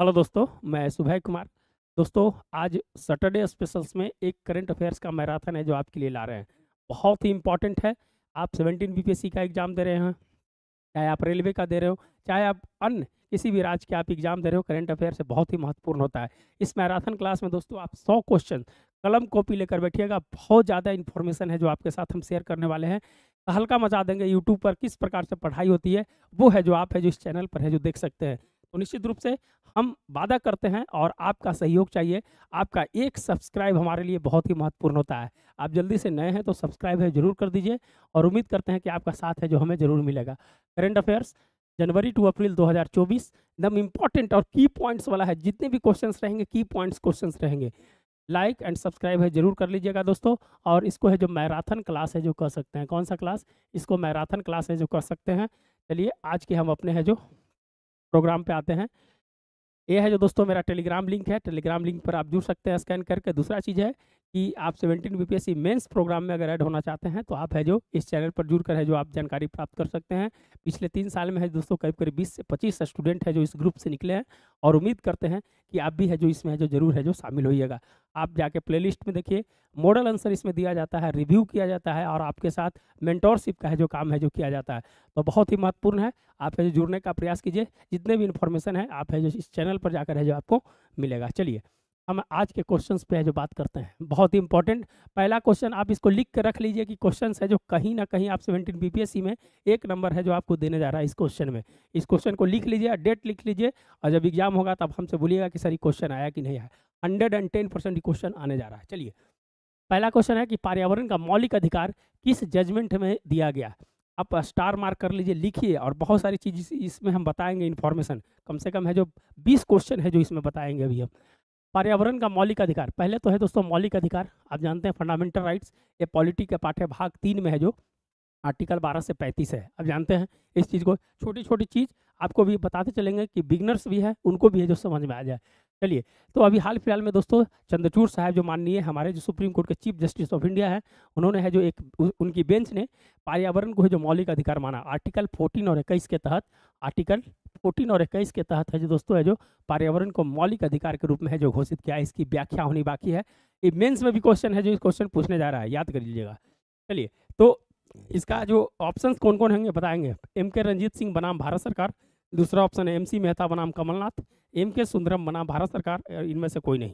Hello दोस्तों, मैं सुभय कुमार। दोस्तों, आज सैटरडे स्पेशल्स में एक करंट अफेयर्स का मैराथन है जो आपके लिए ला रहे हैं। बहुत ही इंपॉर्टेंट है। आप 17 बीपीएससी का एग्जाम दे रहे हैं, चाहे आप रेलवे का दे रहे हो, चाहे आप अन्य किसी भी राज्य के आप एग्जाम दे रहे हो, करंट अफेयर से बहुत ही महत्वपूर्ण होता है। इस मैराथन क्लास में दोस्तों आप 100 क्वेश्चन कलम कॉपी लेकर बैठिएगा। बहुत ज़्यादा इन्फॉर्मेशन है जो आपके साथ हम शेयर करने वाले हैं। हल्का मचा देंगे। यूट्यूब पर किस प्रकार से पढ़ाई होती है वो है जो आप है जो इस चैनल पर है जो देख सकते हैं। तो निश्चित रूप से हम वादा करते हैं और आपका सहयोग चाहिए। आपका एक सब्सक्राइब हमारे लिए बहुत ही महत्वपूर्ण होता है। आप जल्दी से नए हैं तो सब्सक्राइब है जरूर कर दीजिए और उम्मीद करते हैं कि आपका साथ है जो हमें जरूर मिलेगा। करंट अफेयर्स जनवरी टू अप्रैल 2024 एकदम इंपॉर्टेंट और की पॉइंट्स वाला है। जितने भी क्वेश्चंस रहेंगे की पॉइंट्स क्वेश्चंस रहेंगे। लाइक एंड सब्सक्राइब है जरूर कर लीजिएगा दोस्तों। और इसको है जो मैराथन क्लास है जो कर सकते हैं। कौन सा क्लास? इसको मैराथन क्लास है जो कर सकते हैं। चलिए आज के हम अपने है जो प्रोग्राम पे आते हैं। ये है जो दोस्तों मेरा टेलीग्राम लिंक है। टेलीग्राम लिंक पर आप जुड़ सकते हैं स्कैन करके। दूसरा चीज़ है कि आप 17 बीपीएससी मेंस प्रोग्राम में अगर ऐड होना चाहते हैं तो आप है जो इस चैनल पर जुड़कर है जो आप जानकारी प्राप्त कर सकते हैं। पिछले 3 साल में है दोस्तों करीब करीब 20 से 25 स्टूडेंट है जो इस ग्रुप से निकले हैं और उम्मीद करते हैं कि आप भी है जो इसमें है जो जरूर है जो शामिल होइएगा। आप जाके प्लेलिस्ट में देखिए, मॉडल आंसर इसमें दिया जाता है, रिव्यू किया जाता है और आपके साथ मेंटोरशिप का है जो काम है जो किया जाता है। तो बहुत ही महत्वपूर्ण है। आप है जो जुड़ने का प्रयास कीजिए। जितने भी इन्फॉर्मेशन है आप है जो इस चैनल पर जाकर है जो आपको मिलेगा। चलिए हम आज के क्वेश्चंस पे है जो बात करते हैं। बहुत ही इंपॉर्टेंट पहला क्वेश्चन, आप इसको लिख कर रख लीजिए कि क्वेश्चंस है जो कहीं ना कहीं आप 17 बीपीएससी में एक नंबर है जो आपको देने जा रहा है इस क्वेश्चन में। इस क्वेश्चन को लिख लीजिए, डेट लिख लीजिए और जब एग्जाम होगा तब हमसे बोलिएगा कि सर ये क्वेश्चन आया कि नहीं आया। 110% क्वेश्चन आने जा रहा है। चलिए पहला क्वेश्चन है कि पर्यावरण का मौलिक अधिकार किस जजमेंट में दिया गया। आप स्टार मार्क कर लीजिए, लिखिए और बहुत सारी चीज इसमें हम बताएंगे इन्फॉर्मेशन। कम से कम है जो 20 क्वेश्चन है जो इसमें बताएंगे अभी हम। पर्यावरण का मौलिक अधिकार पहले तो है दोस्तों मौलिक अधिकार। आप जानते हैं फंडामेंटल राइट्स, ये पॉलिटी के पाठ्य भाग 3 में है जो आर्टिकल 12 से 35 है। अब जानते हैं इस चीज़ को। छोटी छोटी चीज़ आपको भी बताते चलेंगे कि बिगनर्स भी है उनको भी है जो समझ में आ जाए। चलिए तो अभी हाल फिलहाल में दोस्तों चंद्रचूड़ साहब जो माननीय हमारे जो सुप्रीम कोर्ट के चीफ जस्टिस ऑफ इंडिया है, उन्होंने है जो एक उनकी बेंच ने पर्यावरण को है जो मौलिक अधिकार माना। आर्टिकल 14 और 21 के तहत, आर्टिकल 14 और 21 के तहत है जो दोस्तों है जो पर्यावरण को मौलिक अधिकार के रूप में है जो घोषित किया है। इसकी व्याख्या होनी बाकी है। ये मेंस में भी क्वेश्चन है जो इस क्वेश्चन पूछने जा रहा है, याद कर लीजिएगा। चलिए तो इसका जो ऑप्शंस कौन कौन होंगे बताएंगे। एम के रंजीत सिंह बनाम भारत सरकार, दूसरा ऑप्शन है MC मेहता बनाम कमलनाथ, MK सुंदरम बनाम भारत सरकार, इनमें से कोई नहीं।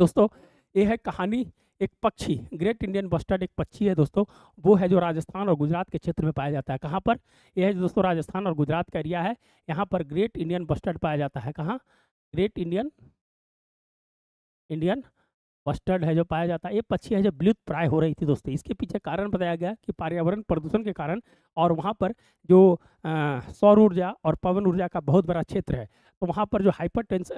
दोस्तों ये है कहानी। एक पक्षी, ग्रेट इंडियन बस्टर्ड एक पक्षी है दोस्तों। वो है जो राजस्थान और गुजरात के क्षेत्र में पाया जाता है। कहाँ पर? यह है दोस्तों राजस्थान और गुजरात का एरिया है। यहाँ पर ग्रेट इंडियन बस्टर्ड पाया जाता है। कहाँ? ग्रेट इंडियन इंडियन बस्टर्ड है जो पाया जाता है। ये पक्षी है जो विलुप्त प्राय हो रही थी दोस्तों। इसके पीछे कारण बताया गया कि पर्यावरण प्रदूषण के कारण और वहाँ पर जो सौर ऊर्जा और पवन ऊर्जा का बहुत बड़ा क्षेत्र है, तो वहाँ पर जो हाइपर टेंस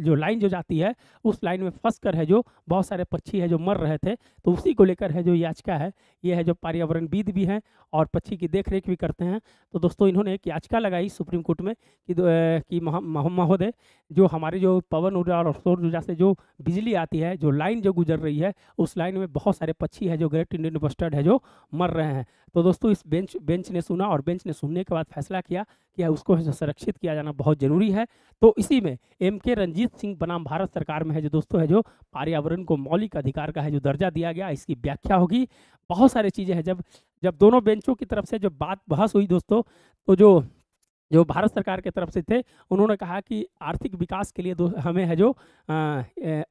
जो लाइन जो जाती है उस लाइन में फंस कर है जो बहुत सारे पक्षी है जो मर रहे थे। तो उसी को लेकर है जो याचिका है, ये है जो पर्यावरणविद भी हैं और पक्षी की देख रेख भी करते हैं। तो दोस्तों इन्होंने एक याचिका लगाई सुप्रीम कोर्ट में कि महोदय जो हमारी जो पवन ऊर्जा और सौर ऊर्जा से जो बिजली आती है, जो लाइन जो गुजर रही है, उस लाइन में बहुत सारे पक्षी है जो ग्रेट इंडियन बस्टर्ड है जो मर रहे हैं। तो दोस्तों इस बेंच ने सुना और बेंच ने सुनने के बाद फैसला किया कि उसको संरक्षित किया जाना बहुत जरूरी है। तो इसी में MK रंजीत सिंह बनाम भारत सरकार में है जो दोस्तों है जो पर्यावरण को मौलिक अधिकार का है जो दर्जा दिया गया, इसकी व्याख्या होगी। बहुत सारी चीजें हैं। जब जब दोनों बेंचों की तरफ से जो बात बहस हुई दोस्तों, तो जो जो भारत सरकार की तरफ से थे उन्होंने कहा कि आर्थिक विकास के लिए हमें है जो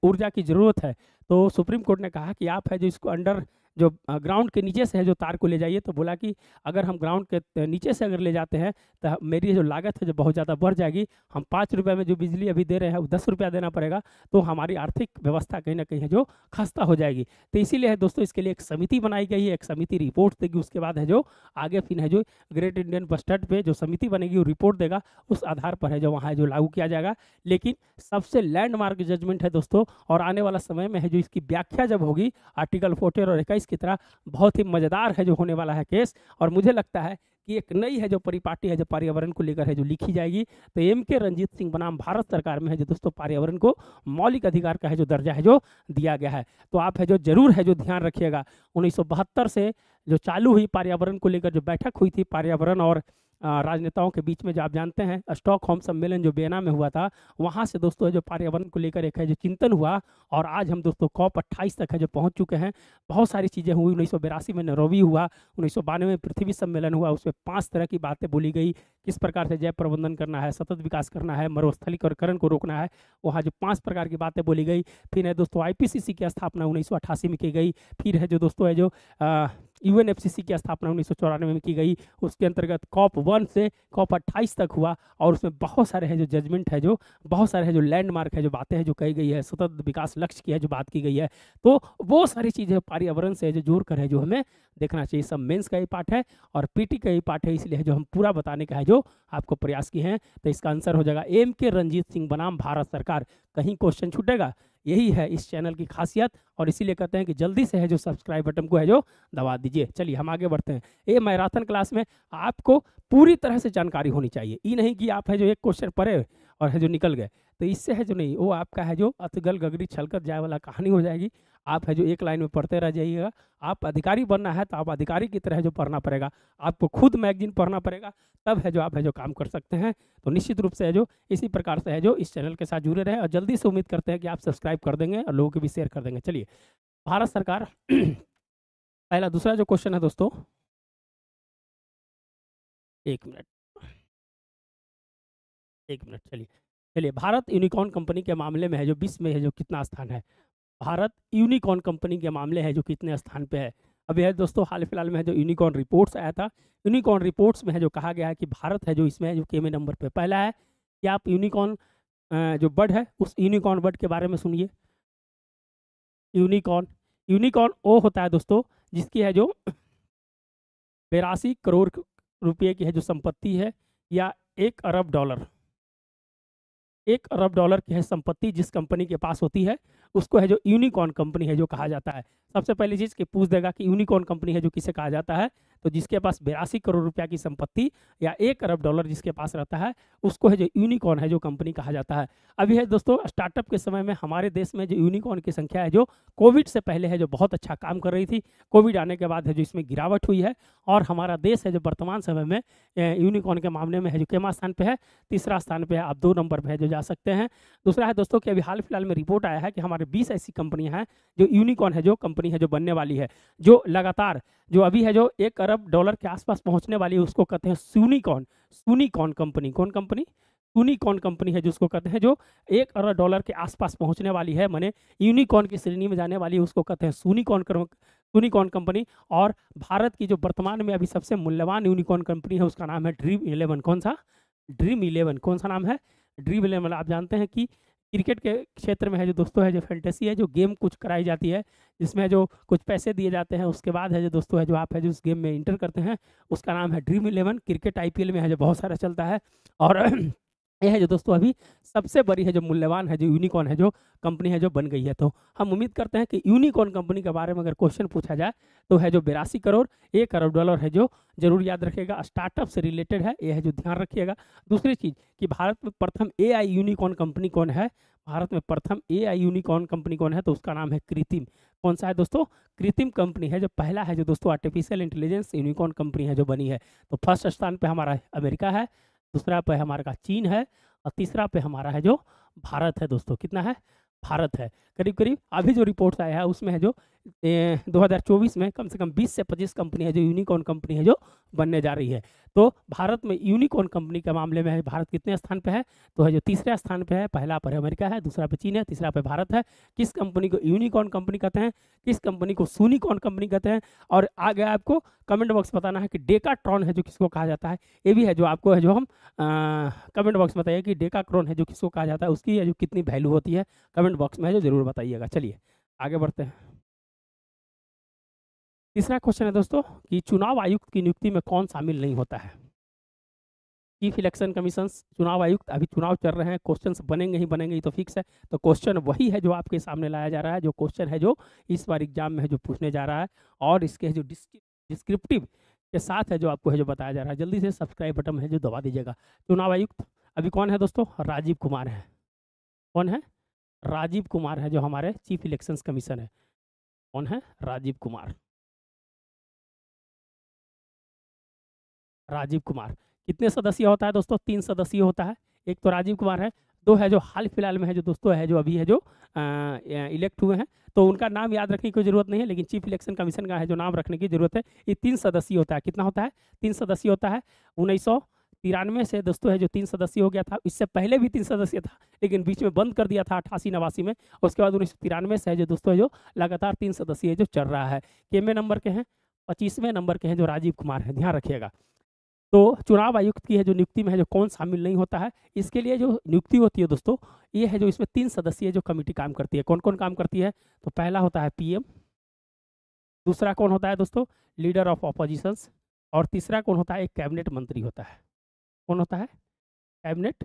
ऊर्जा की ज़रूरत है। तो सुप्रीम कोर्ट ने कहा कि आप है जो इसको अंडर जो ग्राउंड के नीचे से है जो तार को ले जाइए। तो बोला कि अगर हम ग्राउंड के नीचे से अगर ले जाते हैं तो मेरी जो लागत है जो बहुत ज़्यादा बढ़ जाएगी। हम 5 रुपये में जो बिजली अभी दे रहे हैं वो 10 रुपया देना पड़ेगा, तो हमारी आर्थिक व्यवस्था कहीं ना कहीं है जो खस्ता हो जाएगी। तो इसीलिए है दोस्तों इसके लिए एक समिति बनाई गई है। एक समिति रिपोर्ट देगी, उसके बाद है जो आगे फिर है जो ग्रेट इंडियन बस्टर्ड पे जो समिति बनेगी वो रिपोर्ट देगा, उस आधार पर है जो वहाँ जो लागू किया जाएगा। लेकिन सबसे लैंडमार्क जजमेंट है दोस्तों, और आने वाला समय में है जो इसकी व्याख्या जब होगी आर्टिकल 14 और 21 की तरह, बहुत ही मजेदार है जो होने वाला है केस। और मुझे लगता है कि एक नई है जो परिपाटी है जो पर्यावरण को लेकर है जो लिखी जाएगी। तो MK रंजीत सिंह बनाम भारत सरकार में है जो दोस्तों पर्यावरण को मौलिक अधिकार का है जो दर्जा है जो दिया गया है। तो आप है जो जरूर है जो ध्यान रखिएगा। 1972 से जो चालू हुई पर्यावरण को लेकर जो बैठक हुई थी पर्यावरण और राजनेताओं के बीच में, जो आप जानते हैं स्टॉकहोम सम्मेलन जो वियना में हुआ था, वहाँ से दोस्तों जो पर्यावरण को लेकर एक है जो चिंतन हुआ, और आज हम दोस्तों COP 28 तक है जो पहुँच चुके हैं। बहुत सारी चीज़ें हुई। 1982 में नैरोबी हुआ, 1992 में पृथ्वी सम्मेलन हुआ, उसमें 5 तरह की बातें बोली गई, किस प्रकार से जैव प्रबंधन करना है, सतत विकास करना है, मरुस्थलीकरण को रोकना है, वहाँ जो 5 प्रकार की बातें बोली गई। फिर है दोस्तों IPCC की स्थापना 1988 में की गई। फिर है जो दोस्तों है जो UNFCCC की स्थापना 1994 में की गई। उसके अंतर्गत COP 1 से COP 28 तक हुआ, और उसमें बहुत सारे है जो जजमेंट है, जो बहुत सारे है जो लैंडमार्क है, जो बातें हैं जो कही गई है, सतत विकास लक्ष्य की है जो बात की गई है। तो वो सारी चीज़ें पर्यावरण से जो जोड़ कर है जो हमें देखना चाहिए। सब मेंस का ही पार्ट है और PT का ही पार्ट है, इसलिए जो हम पूरा बताने का है जो आपको प्रयास किए हैं। तो इसका आंसर हो जाएगा MK रंजीत सिंह बनाम भारत सरकार। कहीं क्वेश्चन छूटेगा? यही है इस चैनल की खासियत, और इसीलिए कहते हैं कि जल्दी से है जो सब्सक्राइब बटन को है जो दबा दीजिए। चलिए हम आगे बढ़ते हैं। ये मैराथन क्लास में आपको पूरी तरह से जानकारी होनी चाहिए, ये नहीं कि आप है जो एक क्वेश्चन पढ़े और है जो निकल गए, तो इससे है जो नहीं, वो आपका है जो अतगल गगरी छलकर जाए वाला कहानी हो जाएगी। आप है जो एक लाइन में पढ़ते रह जाइएगा। आप अधिकारी बनना है तो आप अधिकारी की तरह जो पढ़ना पड़ेगा, आपको खुद मैगजीन पढ़ना पड़ेगा, तब है जो आप है जो काम कर सकते हैं। तो निश्चित रूप से है जो इसी प्रकार से है जो इस चैनल के साथ जुड़े रहे, और जल्दी से उम्मीद करते हैं कि आप सब्सक्राइब कर देंगे और लोगों को भी शेयर कर देंगे। चलिए, भारत सरकार पहला। दूसरा जो क्वेश्चन है दोस्तों, एक मिनट चलिए, भारत यूनिकॉर्न कंपनी के मामले में है जो विश्व में है जो कितना स्थान है? भारत यूनिकॉर्न कंपनी के मामले है जो कितने स्थान पे है? अभी है दोस्तों हाल फिलहाल में है जो यूनिकॉर्न रिपोर्ट्स आया था। यूनिकॉर्न रिपोर्ट्स में है जो कहा गया है कि भारत है जो इसमें है जो केवें नंबर पे पहला है। कि आप यूनिकॉर्न जो बर्ड है, उस यूनिकॉर्न बर्ड के बारे में सुनिए। यूनिकॉर्न वो होता है दोस्तों जिसकी है जो 82 करोड़ रुपये की है जो संपत्ति है, या 1 अरब डॉलर, 1 अरब डॉलर की है संपत्ति जिस कंपनी के पास होती है, उसको है जो यूनिकॉर्न कंपनी है जो कहा जाता है। सबसे पहली चीज़ कि पूछ देगा कि यूनिकॉर्न कंपनी है जो किसे कहा जाता है, तो जिसके पास 82 करोड़ रुपया की संपत्ति या 1 अरब डॉलर जिसके पास रहता है, उसको है जो यूनिकॉर्न है जो कंपनी कहा जाता है। अभी है दोस्तों स्टार्टअप के समय में हमारे देश में जो यूनिकॉर्न की संख्या है जो कोविड से पहले है जो बहुत अच्छा काम कर रही थी। कोविड आने के बाद है जो इसमें गिरावट हुई है, और हमारा देश है जो वर्तमान समय में यूनिकॉर्न के मामले में है जो केमा स्थान पे है? तीसरा स्थान पे है। आप 2 नंबर पे है जो जा सकते हैं। दूसरा है दोस्तों कि अभी हाल फिलहाल में रिपोर्ट आया है कि हमारे 20 ऐसी कंपनियां हैं जो यूनिकॉर्न है जो कंपनी है जो बनने वाली है, जो लगातार जो अभी है जो 1 अरब डॉलर के आसपास पहुंचने वाली है, उसको कहते हैं यूनिकॉर्न कंपनी। कौन कंपनी? यूनिकॉर्न कंपनी है जिसको कहते हैं जो 1 अरब डॉलर के आसपास पहुंचने वाली है, माने यूनिकॉर्न की श्रेणी में जाने वाली है, उसको कहते हैं यूनिकॉर्न कंपनी। और भारत की जो वर्तमान में अभी सबसे मूल्यवान यूनिकॉर्न कंपनी है उसका नाम है ड्रीम 11। कौन सा? ड्रीम 11। कौन सा नाम है? ड्रीम 11। आप जानते हैं कि क्रिकेट के क्षेत्र में है जो दोस्तों है जो फैंटेसी है जो गेम कुछ कराई जाती है, जिसमें जो कुछ पैसे दिए जाते हैं, उसके बाद है जो दोस्तों है जो आप है जो उस गेम में इंटर करते हैं, उसका नाम है ड्रीम 11। क्रिकेट IPL में है जो बहुत सारा चलता है, और यह है जो दोस्तों अभी सबसे बड़ी है जो मूल्यवान है जो यूनिकॉर्न है जो कंपनी है जो बन गई है। तो हम उम्मीद करते हैं कि यूनिकॉर्न कंपनी के बारे में अगर क्वेश्चन पूछा जाए तो है जो 82 करोड़ 1 अरब डॉलर है जो जरूर याद रखिएगा। स्टार्टअप से रिलेटेड है, यह है जो ध्यान रखिएगा। दूसरी चीज़ कि भारत में प्रथम AI यूनिकॉर्न कंपनी कौन है? भारत में प्रथम AI यूनिकॉर्न कंपनी कौन है? तो उसका नाम है कृत्रिम। कौन सा है दोस्तों? कृत्रिम कंपनी है जो पहला है जो दोस्तों आर्टिफिशियल इंटेलिजेंस यूनिकॉर्न कंपनी है जो बनी है। तो फर्स्ट स्थान पे हमारा अमेरिका है, दूसरा पे हमारा का चीन है, और तीसरा पे हमारा है जो भारत है दोस्तों। कितना है? भारत है। करीब करीब अभी जो रिपोर्ट्स आया है उसमें है जो 2024 में कम से कम 20 से 25 कंपनी है जो यूनिकॉर्न कंपनी है जो बनने जा रही है। तो भारत में यूनिकॉर्न कंपनी के मामले में है भारत कितने स्थान पे है? तो है जो तीसरे स्थान पे है। पहला पर अमेरिका है, दूसरा पे चीन है, तीसरा पे भारत है। किस कंपनी को यूनिकॉर्न कंपनी कहते हैं? किस कंपनी को यूनिकॉर्न कंपनी कहते हैं? और आगे आपको कमेंट बॉक्स बताना है कि डेकाट्रॉन है जो किसको कहा जाता है। ये भी है जो आपको है जो हम कमेंट बॉक्स में बताइए कि डेकाट्रॉन है जो किसको कहा जाता है, उसकी है जो कितनी वैल्यू होती है, कमेंट बॉक्स में है जो जरूर बताइएगा। चलिए आगे बढ़ते हैं। तीसरा क्वेश्चन है दोस्तों कि चुनाव आयुक्त की नियुक्ति में कौन शामिल नहीं होता है? चीफ इलेक्शन कमीशन, चुनाव आयुक्त। अभी चुनाव चल रहे हैं, क्वेश्चन बनेंगे ही बनेंगे, ये तो फिक्स है। तो क्वेश्चन वही है जो आपके सामने लाया जा रहा है, जो क्वेश्चन है जो इस बार एग्जाम में है जो पूछने जा रहा है, और इसके जो डिस्क्रिप्टिव के साथ है जो आपको है जो बताया जा रहा है। जल्दी से सब्सक्राइब बटन है जो दबा दीजिएगा। चुनाव आयुक्त अभी कौन है दोस्तों? राजीव कुमार है। कौन है? राजीव कुमार है जो हमारे चीफ इलेक्शन कमीशन है। कौन है? राजीव कुमार। राजीव कुमार। कितने सदस्य होता है दोस्तों? 3 सदस्य होता है। एक तो राजीव कुमार है, 2 है जो हाल फिलहाल में है जो दोस्तों है जो अभी है जो इलेक्ट हुए हैं, तो उनका नाम याद रखने की कोई जरूरत नहीं है, लेकिन चीफ इलेक्शन कमीशन का है जो नाम रखने की जरूरत है। ये 3 सदस्य होता है। कितना होता है? 3 सदस्य होता है। 1993 से दोस्तों है जो 3 सदस्य हो गया था। इससे पहले भी 3 सदस्य था, लेकिन बीच में बंद कर दिया था 88-89 में। उसके बाद 1993 से है जो दोस्तों है जो लगातार 3 सदस्य जो चल रहा है। कितने नंबर के हैं? 25वें नंबर के हैं जो राजीव कुमार है, ध्यान रखिएगा। तो चुनाव आयुक्त की है जो नियुक्ति में है जो कौन शामिल नहीं होता है, इसके लिए जो नियुक्ति होती है दोस्तों, ये है जो इसमें 3 सदस्यीय जो कमेटी काम करती है। कौन कौन काम करती है? तो पहला होता है पीएम, दूसरा कौन होता है दोस्तों? लीडर ऑफ ऑपोजिशंस, और तीसरा कौन होता है? एक कैबिनेट मंत्री होता है। कौन होता है? कैबिनेट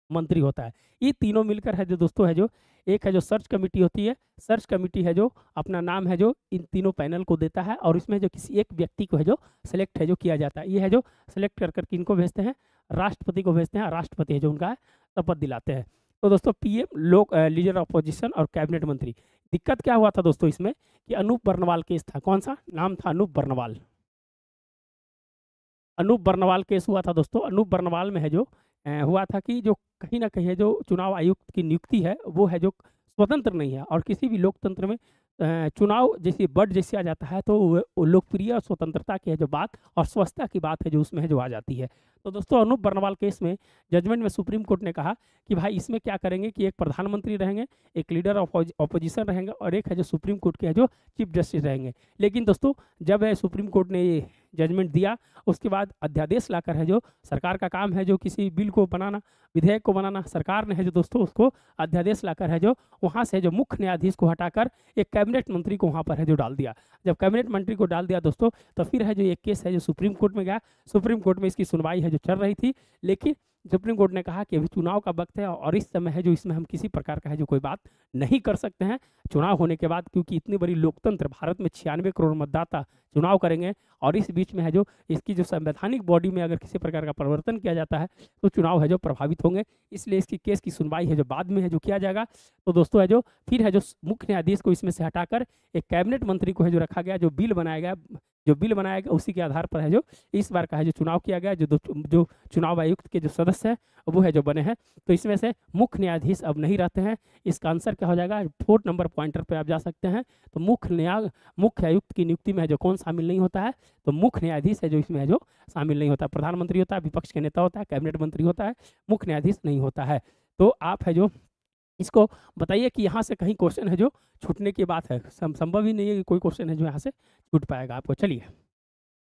मंत्री होता है। ये तीनों मिलकर है जो दोस्तों है जो एक है जो सर्च कमेटी होती है। सर्च कमेटी है जो अपना नाम है जो इन तीनों पैनल को देता है, और इसमें जो किसी एक व्यक्ति को है जो सेलेक्ट है जो किया जाता है। ये है जो सेलेक्ट कर कर इनको भेजते हैं, राष्ट्रपति को भेजते हैं, राष्ट्रपति है जो उनका शपथ दिलाते हैं। तो दोस्तों पीएम, लोग, लीडर ऑफ अपोजिशन और कैबिनेट मंत्री। दिक्कत क्या हुआ था दोस्तों इसमें कि अनूप बर्नवाल केस था। कौन सा नाम था? अनूप बर्नवाल। अनूप बर्नवाल केस हुआ था दोस्तों। अनूप बर्नवाल में है जो हुआ था कि जो कहीं ना कहीं है जो चुनाव आयुक्त की नियुक्ति है वो है जो स्वतंत्र नहीं है, और किसी भी लोकतंत्र में चुनाव जैसे बट जैसे आ जाता है तो वो लोकप्रिय और स्वतंत्रता की है जो बात और स्वच्छता की बात है जो उसमें है जो आ जाती है। तो दोस्तों अनूप बर्नवाल केस में जजमेंट में सुप्रीम कोर्ट ने कहा कि भाई इसमें क्या करेंगे कि एक प्रधानमंत्री रहेंगे, एक लीडर ऑफ ऑपोजिशन रहेंगे, और एक है जो सुप्रीम कोर्ट के है जो चीफ जस्टिस रहेंगे। लेकिन दोस्तों जब सुप्रीम कोर्ट ने ये जजमेंट दिया, उसके बाद अध्यादेश लाकर है जो सरकार का काम है जो किसी बिल को बनाना, विधेयक को बनाना, सरकार ने है जो दोस्तों उसको अध्यादेश लाकर है जो वहाँ से जो मुख्य न्यायाधीश को हटाकर एक कैबिनेट मंत्री को वहाँ पर है जो डाल दिया। जब कैबिनेट मंत्री को डाल दिया दोस्तों, तो फिर है जो एक केस है जो सुप्रीम कोर्ट में गया। सुप्रीम कोर्ट में इसकी सुनवाई है जो चल रही थी, लेकिन सुप्रीम कोर्ट ने कहा कि अभी चुनाव का वक्त है और इस समय है जो इसमें हम किसी प्रकार का है जो कोई बात नहीं कर सकते हैं चुनाव होने के बाद, क्योंकि इतनी बड़ी लोकतंत्र, भारत में 96 करोड़ मतदाता चुनाव करेंगे, और इस बीच में है जो इसकी जो संवैधानिक बॉडी में अगर किसी प्रकार का परिवर्तन किया जाता है तो चुनाव है जो प्रभावित होंगे। इसलिए इसकी केस की सुनवाई है जो बाद में है जो किया जाएगा। तो दोस्तों है जो फिर है जो मुख्य न्यायाधीश को इसमें से हटाकर एक कैबिनेट मंत्री को है जो रखा गया, जो बिल बनाया गया, जो बिल बनाया गया उसी के आधार पर है जो इस बार का है जो चुनाव किया गया। जो चुनाव आयुक्त के जो सदस्य हैं वो है जो बने हैं। तो इसमें से मुख्य न्यायाधीश अब नहीं रहते हैं। इसका आंसर क्या हो जाएगा? 4 नंबर पॉइंटर पे आप जा सकते हैं। तो मुख्य आयुक्त की नियुक्ति में है जो कौन शामिल नहीं होता है? तो मुख्य न्यायाधीश है जो इसमें है जो शामिल नहीं होता है। प्रधानमंत्री होता है, विपक्ष के नेता होता है, कैबिनेट मंत्री होता है, मुख्य न्यायाधीश नहीं होता है। तो आप है जो इसको बताइए कि यहाँ से कहीं क्वेश्चन है जो छूटने की बात है, संभव ही नहीं है कि कोई क्वेश्चन है जो यहाँ से छूट पाएगा आपको। चलिए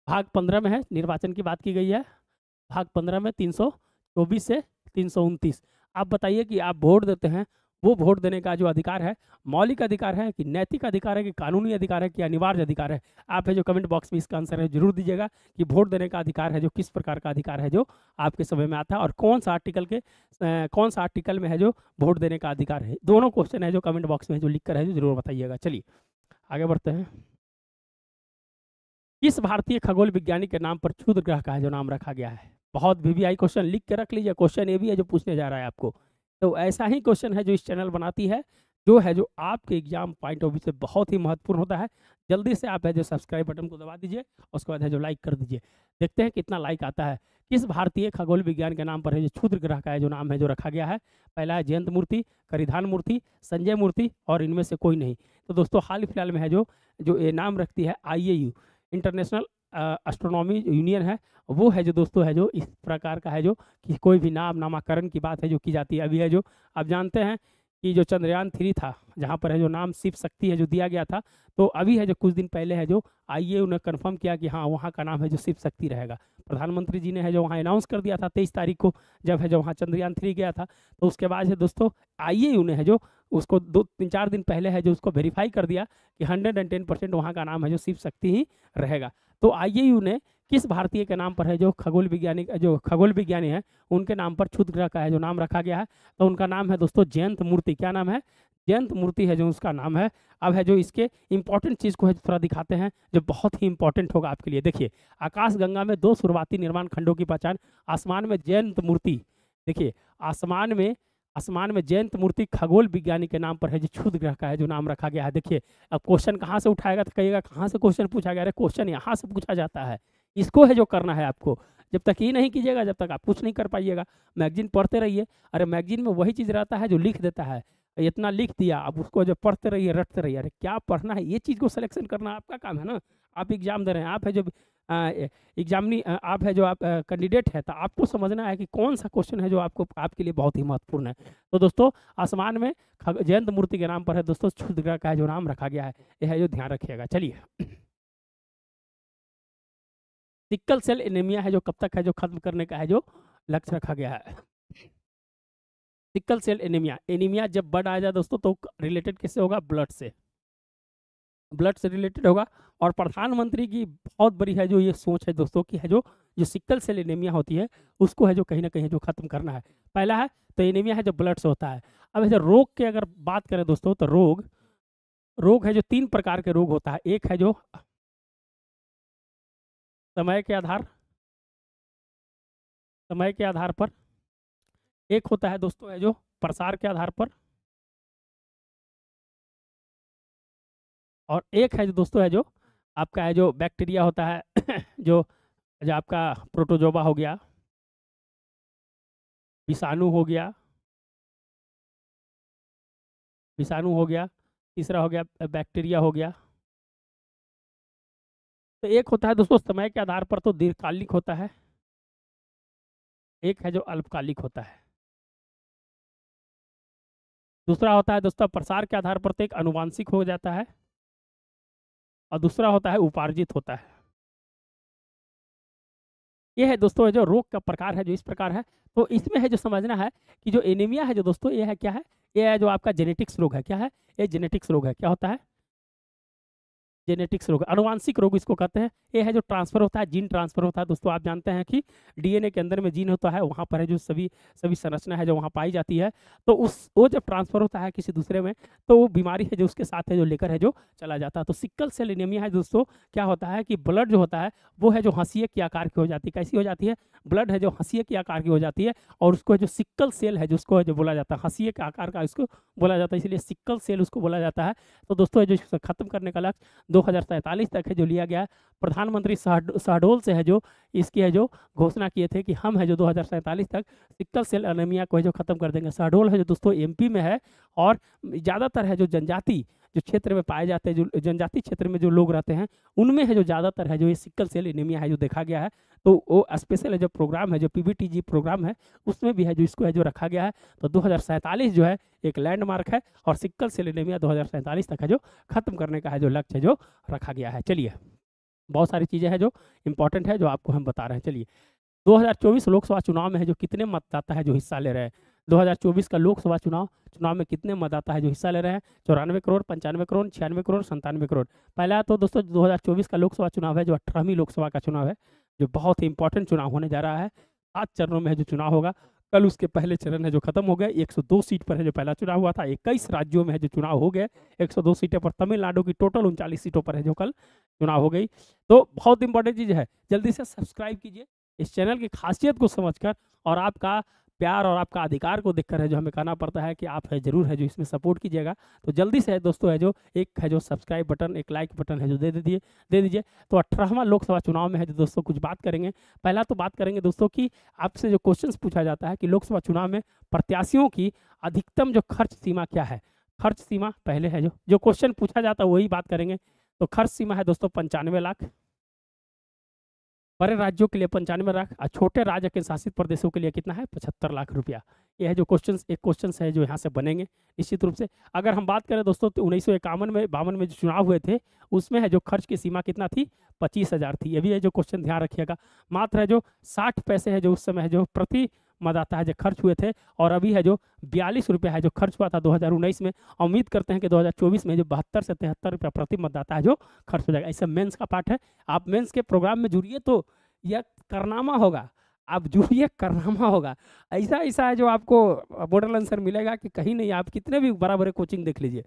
भाग 15 में है, निर्वाचन की बात की गई है। भाग 15 में 324 से 329। आप बताइए कि आप वोट देते हैं, वो वोट देने का जो अधिकार है मौलिक अधिकार है कि नैतिक अधिकार है कि कानूनी अधिकार है कि अनिवार्य अधिकार है? आप है जो कमेंट बॉक्स में इसका आंसर है जरूर दीजिएगा कि वोट देने का अधिकार है जो किस प्रकार का अधिकार है जो आपके समय में आता है, और कौन सा आर्टिकल में है जो वोट देने का अधिकार है। दोनों क्वेश्चन है जो कमेंट बॉक्स में जो लिख कर है जो जरूर बताइएगा। चलिए आगे बढ़ते हैं। किस भारतीय खगोल विज्ञानी के नाम पर क्षुद्र ग्रह का है जो नाम रखा गया है? बहुत वीवीआई क्वेश्चन लिख के रख लीजिए। क्वेश्चन ये भी है जो पूछने जा रहा है आपको। तो ऐसा ही क्वेश्चन है जो इस चैनल बनाती है, जो है जो आपके एग्जाम पॉइंट ऑफ व्यू से बहुत ही महत्वपूर्ण होता है। जल्दी से आप है जो सब्सक्राइब बटन को दबा दीजिए, उसके बाद है जो लाइक कर दीजिए। देखते हैं कितना लाइक आता है। किस भारतीय खगोल विज्ञान के नाम पर है जो क्षुद्र ग्रह का है जो नाम है जो रखा गया है? पहला है जयंत मूर्ति, करिधान मूर्ति, संजय मूर्ति, और इनमें से कोई नहीं। तो दोस्तों हाल फिलहाल में है जो ये नाम रखती है IAU, इंटरनेशनल एस्ट्रोनॉमी यूनियन है, वो है जो दोस्तों है जो इस प्रकार का है जो कि कोई भी नामकरण की बात है जो की जाती है। अभी है जो आप जानते हैं कि जो चंद्रयान 3 था, जहाँ पर है जो नाम शिव शक्ति है जो दिया गया था, तो अभी है जो कुछ दिन पहले है जो IAU ने कंफर्म किया कि हाँ वहाँ का नाम है जो शिव शक्ति रहेगा। प्रधानमंत्री जी ने है जो वहाँ अनाउंस कर दिया था 23 तारीख को, जब है जो वहाँ चंद्रयान 3 गया था। तो उसके बाद है दोस्तों IAU ने है जो उसको 2-3-4 दिन पहले है जो उसको वेरीफाई कर दिया कि 110% वहाँ का नाम है जो शिव शक्ति ही रहेगा। तो IAU ने किस भारतीय के नाम पर है जो खगोल विज्ञानी है उनके नाम पर क्षुद्र ग्रह का है जो नाम रखा गया है? तो उनका नाम है दोस्तों जयंत मूर्ति। क्या नाम है? जयंत मूर्ति है जो उसका नाम है। अब है जो इसके इंपॉर्टेंट चीज़ को है थोड़ा दिखाते हैं जो बहुत ही इंपॉर्टेंट होगा आपके लिए। देखिए आकाश गंगा में 2 शुरुआती निर्माण खंडों की पहचान। आसमान में जयंत मूर्ति, देखिए आसमान में जयंत मूर्ति खगोल विज्ञानी के नाम पर है जो क्षुद्र ग्रह का है जो नाम रखा गया है। देखिए अब क्वेश्चन कहाँ से उठाएगा तो कहिएगा कहाँ से क्वेश्चन पूछा गया है? क्वेश्चन यहाँ से पूछा जाता है, इसको है जो करना है आपको। जब तक ये नहीं कीजिएगा जब तक आप कुछ नहीं कर पाइएगा। मैगजीन पढ़ते रहिए। अरे मैगजीन में वही चीज़ रहता है जो लिख देता है, इतना लिख दिया, अब उसको जब पढ़ते रहिए, रटते रहिए। अरे क्या पढ़ना है, ये चीज़ को सिलेक्शन करना आपका काम है ना। आप एग्जाम दे रहे हैं, आप है जो एग्जामिनी, आप है जो आप कैंडिडेट है, तो आपको समझना है कि कौन सा क्वेश्चन है जो आपको आपके लिए बहुत ही महत्वपूर्ण है। तो दोस्तों आसमान में जयंत मूर्ति के नाम पर है दोस्तों क्षुद्र ग्रह का जो नाम रखा गया है, यह है जो ध्यान रखिएगा। चलिए, सिक्कल सेल एनीमिया है जो कब तक है जो खत्म करने का है जो लक्ष्य रखा गया है। सिक्कल सेल एनीमिया, एनीमिया जब बढ़ आ जाए दोस्तों तो रिलेटेड किससे होगा, ब्लड से, ब्लड से रिलेटेड होगा। और प्रधानमंत्री की बहुत बड़ी है जो ये सोच है दोस्तों की है जो सिक्कल सेल एनीमिया होती है उसको है जो कहीं ना कहीं जो खत्म करना है। पहला है तो एनीमिया है जो ब्लड से होता है। अब जो रोग के अगर बात करें दोस्तों तो रोग है जो 3 प्रकार के रोग होता है। एक है जो समय के आधार पर, एक होता है दोस्तों है जो प्रसार के आधार पर, और एक है जो दोस्तों है जो आपका है जो बैक्टीरिया होता है जो आपका प्रोटोजोआ हो गया, विषाणु हो गया, तीसरा हो गया बैक्टीरिया हो गया। तो एक होता है दोस्तों समय के आधार पर तो दीर्घकालिक होता है, एक है जो अल्पकालिक होता है। दूसरा होता है दोस्तों प्रसार के आधार पर तो एक आनुवांशिक हो जाता है, और दूसरा होता है उपार्जित होता है। ये है दोस्तों जो रोग का प्रकार है जो इस प्रकार है। तो इसमें है जो समझना है कि जो एनीमिया है जो दोस्तों ये है क्या है, ये है जो आपका जेनेटिक्स रोग है। क्या है ये, जेनेटिक्स रोग है। क्या होता है, जेनेटिक्स रोग, अनुवांशिक रोग इसको कहते हैं। ये है जो ट्रांसफर होता है, जीन ट्रांसफर होता है। दोस्तों आप जानते हैं कि डीएनए के अंदर में जीन होता है, वहाँ पर है जो सभी संरचना है जो वहाँ पाई जाती है। तो वो जब ट्रांसफर होता है किसी दूसरे में तो वो बीमारी है जो उसके साथ है जो लेकर है जो चला जाता है। तो सिक्कल सेल एनीमिया है दोस्तों, क्या होता है कि ब्लड जो होता है वो है जो हंसिए के आकार की हो जाती है। कैसी हो जाती है, ब्लड है जो हंसिए के आकार की हो जाती है, और उसको जो सिक्कल सेल है जो उसको है जो बोला जाता है, हंसिए के आकार का इसको बोला जाता है, इसलिए सिक्कल सेल उसको बोला जाता है। तो दोस्तों जो खत्म करने का लक्ष्य 2047 तक है जो लिया गया। प्रधानमंत्री शहडोल से है जो इसकी है जो घोषणा किए थे कि हम है जो 2047 तक सिक्कल सेल एनीमिया को है जो खत्म कर देंगे। शहडोल है जो दोस्तों एमपी में है, और ज़्यादातर है जो जनजाति जो क्षेत्र में पाए जाते हैं, जो जनजाति क्षेत्र में जो लोग रहते हैं उनमें है जो ज़्यादातर है जो ये सिक्कल सेल एनीमिया है जो देखा गया है। तो वो स्पेशल है जो प्रोग्राम है जो पीबीटीजी प्रोग्राम है उसमें भी है जो इसको है जो रखा गया है। तो 2047 जो है एक लैंडमार्क है, और सिक्कल सेल एनीमिया 2047 तक है जो खत्म करने का है जो लक्ष्य है जो रखा गया है। चलिए, बहुत सारी चीज़ें हैं जो इंपॉर्टेंट है जो आपको हम बता रहे हैं। चलिए, 2024 लोकसभा चुनाव में है जो कितने मतदाता है जो हिस्सा ले रहे हैं। 2024 का लोकसभा चुनाव में कितने मतदाता है जो हिस्सा ले रहे हैं, 94 करोड़, 95 करोड़, 96 करोड़, 97 करोड़। पहला तो दोस्तों 2024 का लोकसभा चुनाव है जो 18वीं लोकसभा का चुनाव है, जो बहुत ही इंपॉर्टेंट चुनाव होने जा रहा है। 7 चरणों में है जो चुनाव होगा। कल उसके पहले चरण है जो खत्म हो गए। 102 सीट पर है जो पहला चुनाव हुआ था। 21 राज्यों में है जो चुनाव हो गए। 102 सीटें पर तमिलनाडु की टोटल 39 सीटों पर है जो कल चुनाव हो गई। तो बहुत इंपॉर्टेंट चीज़ है, जल्दी से सब्सक्राइब कीजिए इस चैनल की खासियत को समझकर, और आपका प्यार और आपका अधिकार को देखकर है जो हमें कहना पड़ता है कि आप है जरूर है जो इसमें सपोर्ट कीजिएगा। तो जल्दी से है दोस्तों है जो एक है जो सब्सक्राइब बटन, एक लाइक बटन है जो दे दीजिए। तो 18वां लोकसभा चुनाव में है जो दोस्तों कुछ बात करेंगे। पहला तो बात करेंगे दोस्तों कि आपसे जो क्वेश्चंस पूछा जाता है कि लोकसभा चुनाव में प्रत्याशियों की अधिकतम जो खर्च सीमा क्या है। खर्च सीमा पहले है जो क्वेश्चन पूछा जाता है वही बात करेंगे। तो खर्च सीमा है दोस्तों 95 लाख, बड़े राज्यों के लिए 95 लाख, और छोटे राज्य के शासित प्रदेशों के लिए कितना है 75 लाख रुपया। ये है जो क्वेश्चन है जो यहाँ से बनेंगे निश्चित रूप से। अगर हम बात करें दोस्तों तो 1951 में जो चुनाव हुए थे उसमें है जो खर्च की सीमा कितना थी, 25,000 थी। ये भी है जो क्वेश्चन ध्यान रखिएगा। मात्र है जो 60 पैसे है जो उस समय है जो प्रति मतदाता है जो खर्च हुए थे, और अभी है जो 42 रुपया है जो खर्च हुआ था 2019 में। उम्मीद करते हैं कि 2024 में जो 72 से 73 रुपया प्रति मतदाता है जो खर्च हो जाएगा। ऐसा मेंस का पार्ट है, आप मेंस के प्रोग्राम में जुड़िए तो यह करनामा होगा, आप जुड़िए करनामा होगा। ऐसा है जो आपको मॉडल आंसर मिलेगा कि कहीं नहीं। आप कितने भी बराबर कोचिंग देख लीजिए,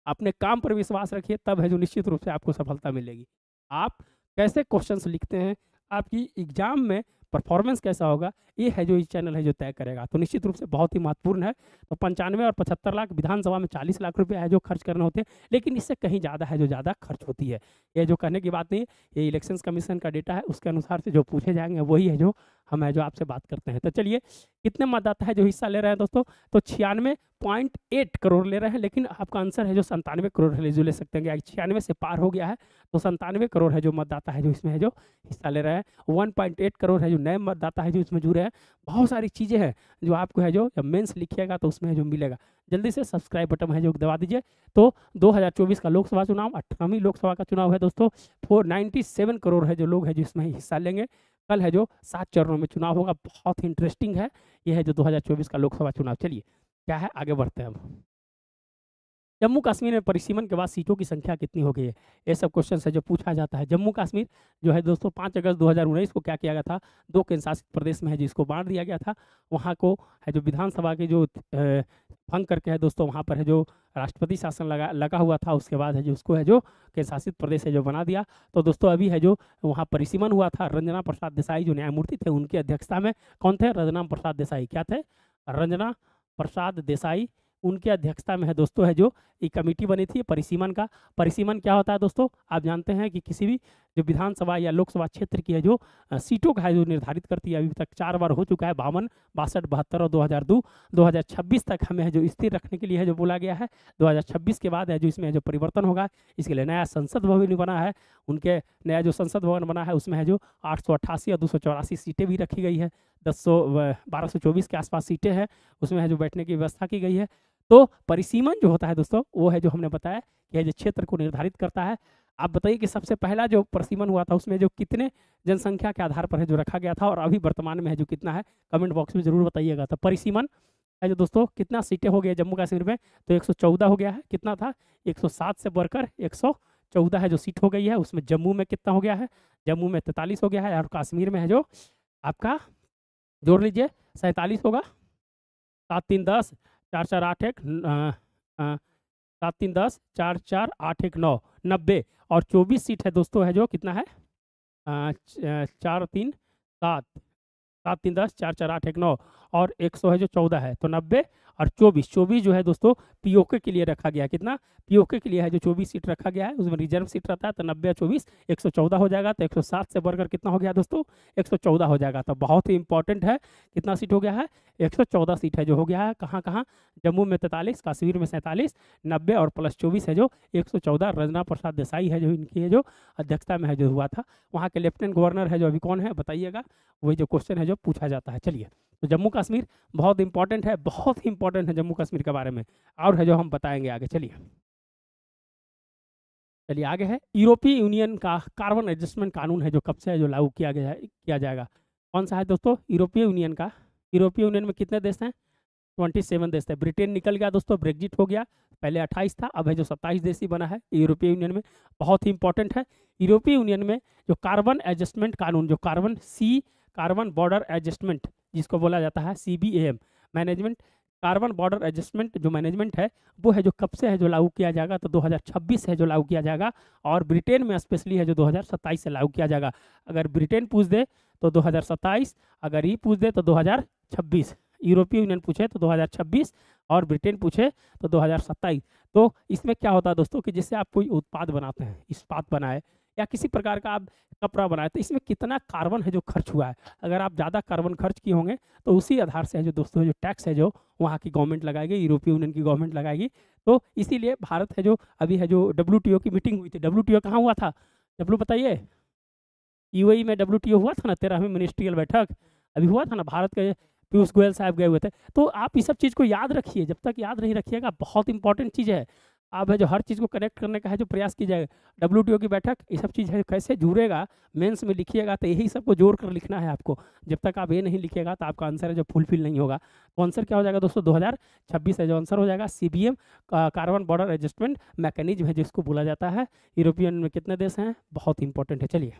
अपने काम पर विश्वास रखिए, तब है जो निश्चित रूप से आपको सफलता मिलेगी। आप कैसे क्वेश्चंस लिखते हैं, आपकी एग्जाम में परफॉर्मेंस कैसा होगा, ये है जो इस चैनल है जो तय करेगा। तो निश्चित रूप से बहुत ही महत्वपूर्ण है। तो 95 और 75 लाख, विधानसभा में 40 लाख रुपये है जो खर्च करने होते हैं, लेकिन इससे कहीं ज़्यादा है जो ज़्यादा खर्च होती है। ये जो कहने की बात नहीं, ये इलेक्शंस कमीशन का डेटा है, उसके अनुसार से जो पूछे जाएंगे वही है जो हम है जो आपसे बात करते हैं। तो चलिए, कितने मतदाता है जो हिस्सा ले रहे हैं दोस्तों, तो 96.8 करोड़ ले रहे हैं, लेकिन आपका आंसर है जो 97 करोड़ है जो ले सकते हैं। 96 से पार हो गया है, तो 97 करोड़ है जो मतदाता है जो इसमें है जो हिस्सा ले रहे हैं। 1.8 करोड़ है जो नए मतदाता है जो इसमें जुड़े हैं। बहुत सारी चीज़ें हैं जो आपको है जो जब मेंस लिखिएगा तो उसमें है जो मिलेगा। जल्दी से सब्सक्राइब बटन है जो दबा दीजिए। तो 2024 का लोकसभा चुनाव, 18वीं लोकसभा का चुनाव है दोस्तों। 497 करोड़ है जो लोग है जो इसमें हिस्सा लेंगे। कल है जो 7 चरणों में चुनाव होगा, बहुत ही इंटरेस्टिंग है। यह है जो 2024 का लोकसभा चुनाव। चलिए क्या है, आगे बढ़ते हैं हम। जम्मू कश्मीर में परिसीमन के बाद सीटों की संख्या कितनी हो गई है, ये सब क्वेश्चन है जो पूछा जाता है। जम्मू कश्मीर जो है दोस्तों 5 अगस्त 2019 को क्या किया गया था, 2 केंद्र शासित प्रदेश में है जिसको बांट दिया गया था। वहाँ को है जो विधानसभा के जो भंग करके है दोस्तों, वहाँ पर है जो राष्ट्रपति शासन लगा हुआ था, उसके बाद है जो उसको है जो केंद्र शासित प्रदेश है जो बना दिया। तो दोस्तों अभी है जो वहाँ परिसीमन हुआ था। रंजना प्रसाद देसाई जो न्यायमूर्ति थे, उनकी अध्यक्षता में, कौन थे, रंजना प्रसाद देसाई, क्या थे, रंजना प्रसाद देसाई, उनकी अध्यक्षता में है दोस्तों है जो एक कमेटी बनी थी परिसीमन का। परिसीमन क्या होता है दोस्तों, आप जानते हैं कि किसी भी जो विधानसभा या लोकसभा क्षेत्र की है जो सीटों का है जो निर्धारित करती है। अभी तक 4 बार हो चुका है, 52, 62, 72 और 2002। 2026 तक हमें है जो स्थिर रखने के लिए है जो बोला गया है। 2026 के बाद है जो इसमें जो परिवर्तन होगा, इसके लिए नया संसद भवन बना है। उनके नया जो संसद भवन बना है उसमें है जो 888 और 284 सीटें भी रखी गई है। 1224 के आसपास सीटें हैं, उसमें है जो बैठने की व्यवस्था की गई है। तो परिसीमन जो होता है दोस्तों, वो है जो हमने बताया कि है जो क्षेत्र को निर्धारित करता है। आप बताइए कि सबसे पहला जो परिसीमन हुआ था उसमें जो कितने जनसंख्या के आधार पर है जो रखा गया था, और अभी वर्तमान में है जो कितना है, कमेंट बॉक्स में जरूर बताइएगा। तो परिसीमन है जो दोस्तों कितना सीटें हो गया जम्मू कश्मीर में, तो 114 हो गया है। कितना था, 107 से बढ़कर 114 है जो सीट हो गई है। उसमें जम्मू में कितना हो गया है, जम्मू में 43 हो गया है, और कश्मीर में है जो आपका जोड़ लीजिए 47 होगा। 7 3 10 4 4 8 1 7 3 10 4 4 8 1 9 90, और 24 सीट है दोस्तों है जो कितना है, 4 3 7 7 3 10 4 4 8 1 9, और 100 है जो 14 है, तो 90 और 24 जो है दोस्तों पीओके के लिए रखा गया। कितना, पीओके के लिए है जो 24 सीट रखा गया है, उसमें रिजर्व सीट रहता है। तो 90 और 24 114 हो जाएगा। तो 107 से बढ़कर कितना हो गया दोस्तों, 114 हो जाएगा। तो बहुत ही इंपॉर्टेंट है, कितना सीट हो गया है, 114 सीट है जो हो गया है। कहाँ कहाँ, जम्मू में 43, कश्मीर में 47, 90 और प्लस 24 है जो 114। रंजना प्रसाद देसाई है जो इनकी है जो अध्यक्षता में है जो हुआ था। वहाँ के लेफ्टिनेंट गवर्नर है जो अभी कौन है बताइएगा, वही जो क्वेश्चन है जो पूछा जाता है। चलिए, तो जम्मू कश्मीर बहुत इंपॉर्टेंट है, बहुत ही इंपॉर्टेंट है जम्मू कश्मीर के बारे में, और है जो हम बताएंगे आगे। चलिए आगे है, यूरोपीय यूनियन का कार्बन एडजस्टमेंट कानून है जो कब से है जो लागू किया जाएगा। कौन सा है दोस्तों, यूरोपीय यूनियन का। यूरोपीय यूनियन में कितने देश हैं, 27 देश है। ब्रिटेन निकल गया दोस्तों, ब्रेग्जिट हो गया, पहले 28 था, अब है जो 27 देश ही बना है यूरोपीय यूनियन में। बहुत ही इंपॉर्टेंट है। यूरोपीय यूनियन में जो कार्बन एडजस्टमेंट कानून, जो कार्बन बॉर्डर एडजस्टमेंट जिसको बोला जाता है CBAM management, carbon border adjustment जो मैनेजमेंट है, वो है जो कब से है जो लागू किया जाएगा, तो 2026 है जो लागू किया जाएगा। और ब्रिटेन में स्पेशली है जो 2027 से लागू किया जाएगा। अगर ब्रिटेन पूछ दे तो 2027, अगर ये पूछ दे तो 2026। यूरोपीय यूनियन पूछे तो 2026, और ब्रिटेन पूछे तो 2027। तो इसमें क्या होता है दोस्तों कि जैसे आप कोई उत्पाद बनाते हैं, इस्पात बनाए या किसी प्रकार का आप कपड़ा बनाए, तो इसमें कितना कार्बन है जो खर्च हुआ है। अगर आप ज़्यादा कार्बन खर्च किए होंगे तो उसी आधार से है जो दोस्तों जो टैक्स है जो वहाँ की गवर्नमेंट लगाएगी, यूरोपीय यूनियन की गवर्नमेंट लगाएगी। तो इसीलिए भारत है जो अभी है जो WTO की मीटिंग हुई थी। WTO कहाँ हुआ था, बताइए, UAE में WTO हुआ था ना, 13वीं मिनिस्ट्रियल बैठक अभी हुआ था ना, भारत के पीयूष गोयल साहब गए हुए थे। तो आप इस सब चीज़ को याद रखिए, जब तक याद नहीं रखिएगा बहुत इंपॉर्टेंट चीज़ है। आप है जो हर चीज़ को कनेक्ट करने का है जो प्रयास कीजिएगा। WTO की बैठक, ये सब चीज़ है कैसे जुड़ेगा, मेंस में लिखिएगा, तो यही सबको जोड़ कर लिखना है आपको। जब तक आप ये नहीं लिखिएगा तो आपका आंसर है जो फुलफिल नहीं होगा। तो आंसर क्या हो जाएगा दोस्तों, 2026 है जो आंसर हो जाएगा। CBM carbon border adjustment mechanism है जिसको बोला जाता है। यूरोपियन में कितने देश हैं, बहुत इंपॉर्टेंट है। चलिए,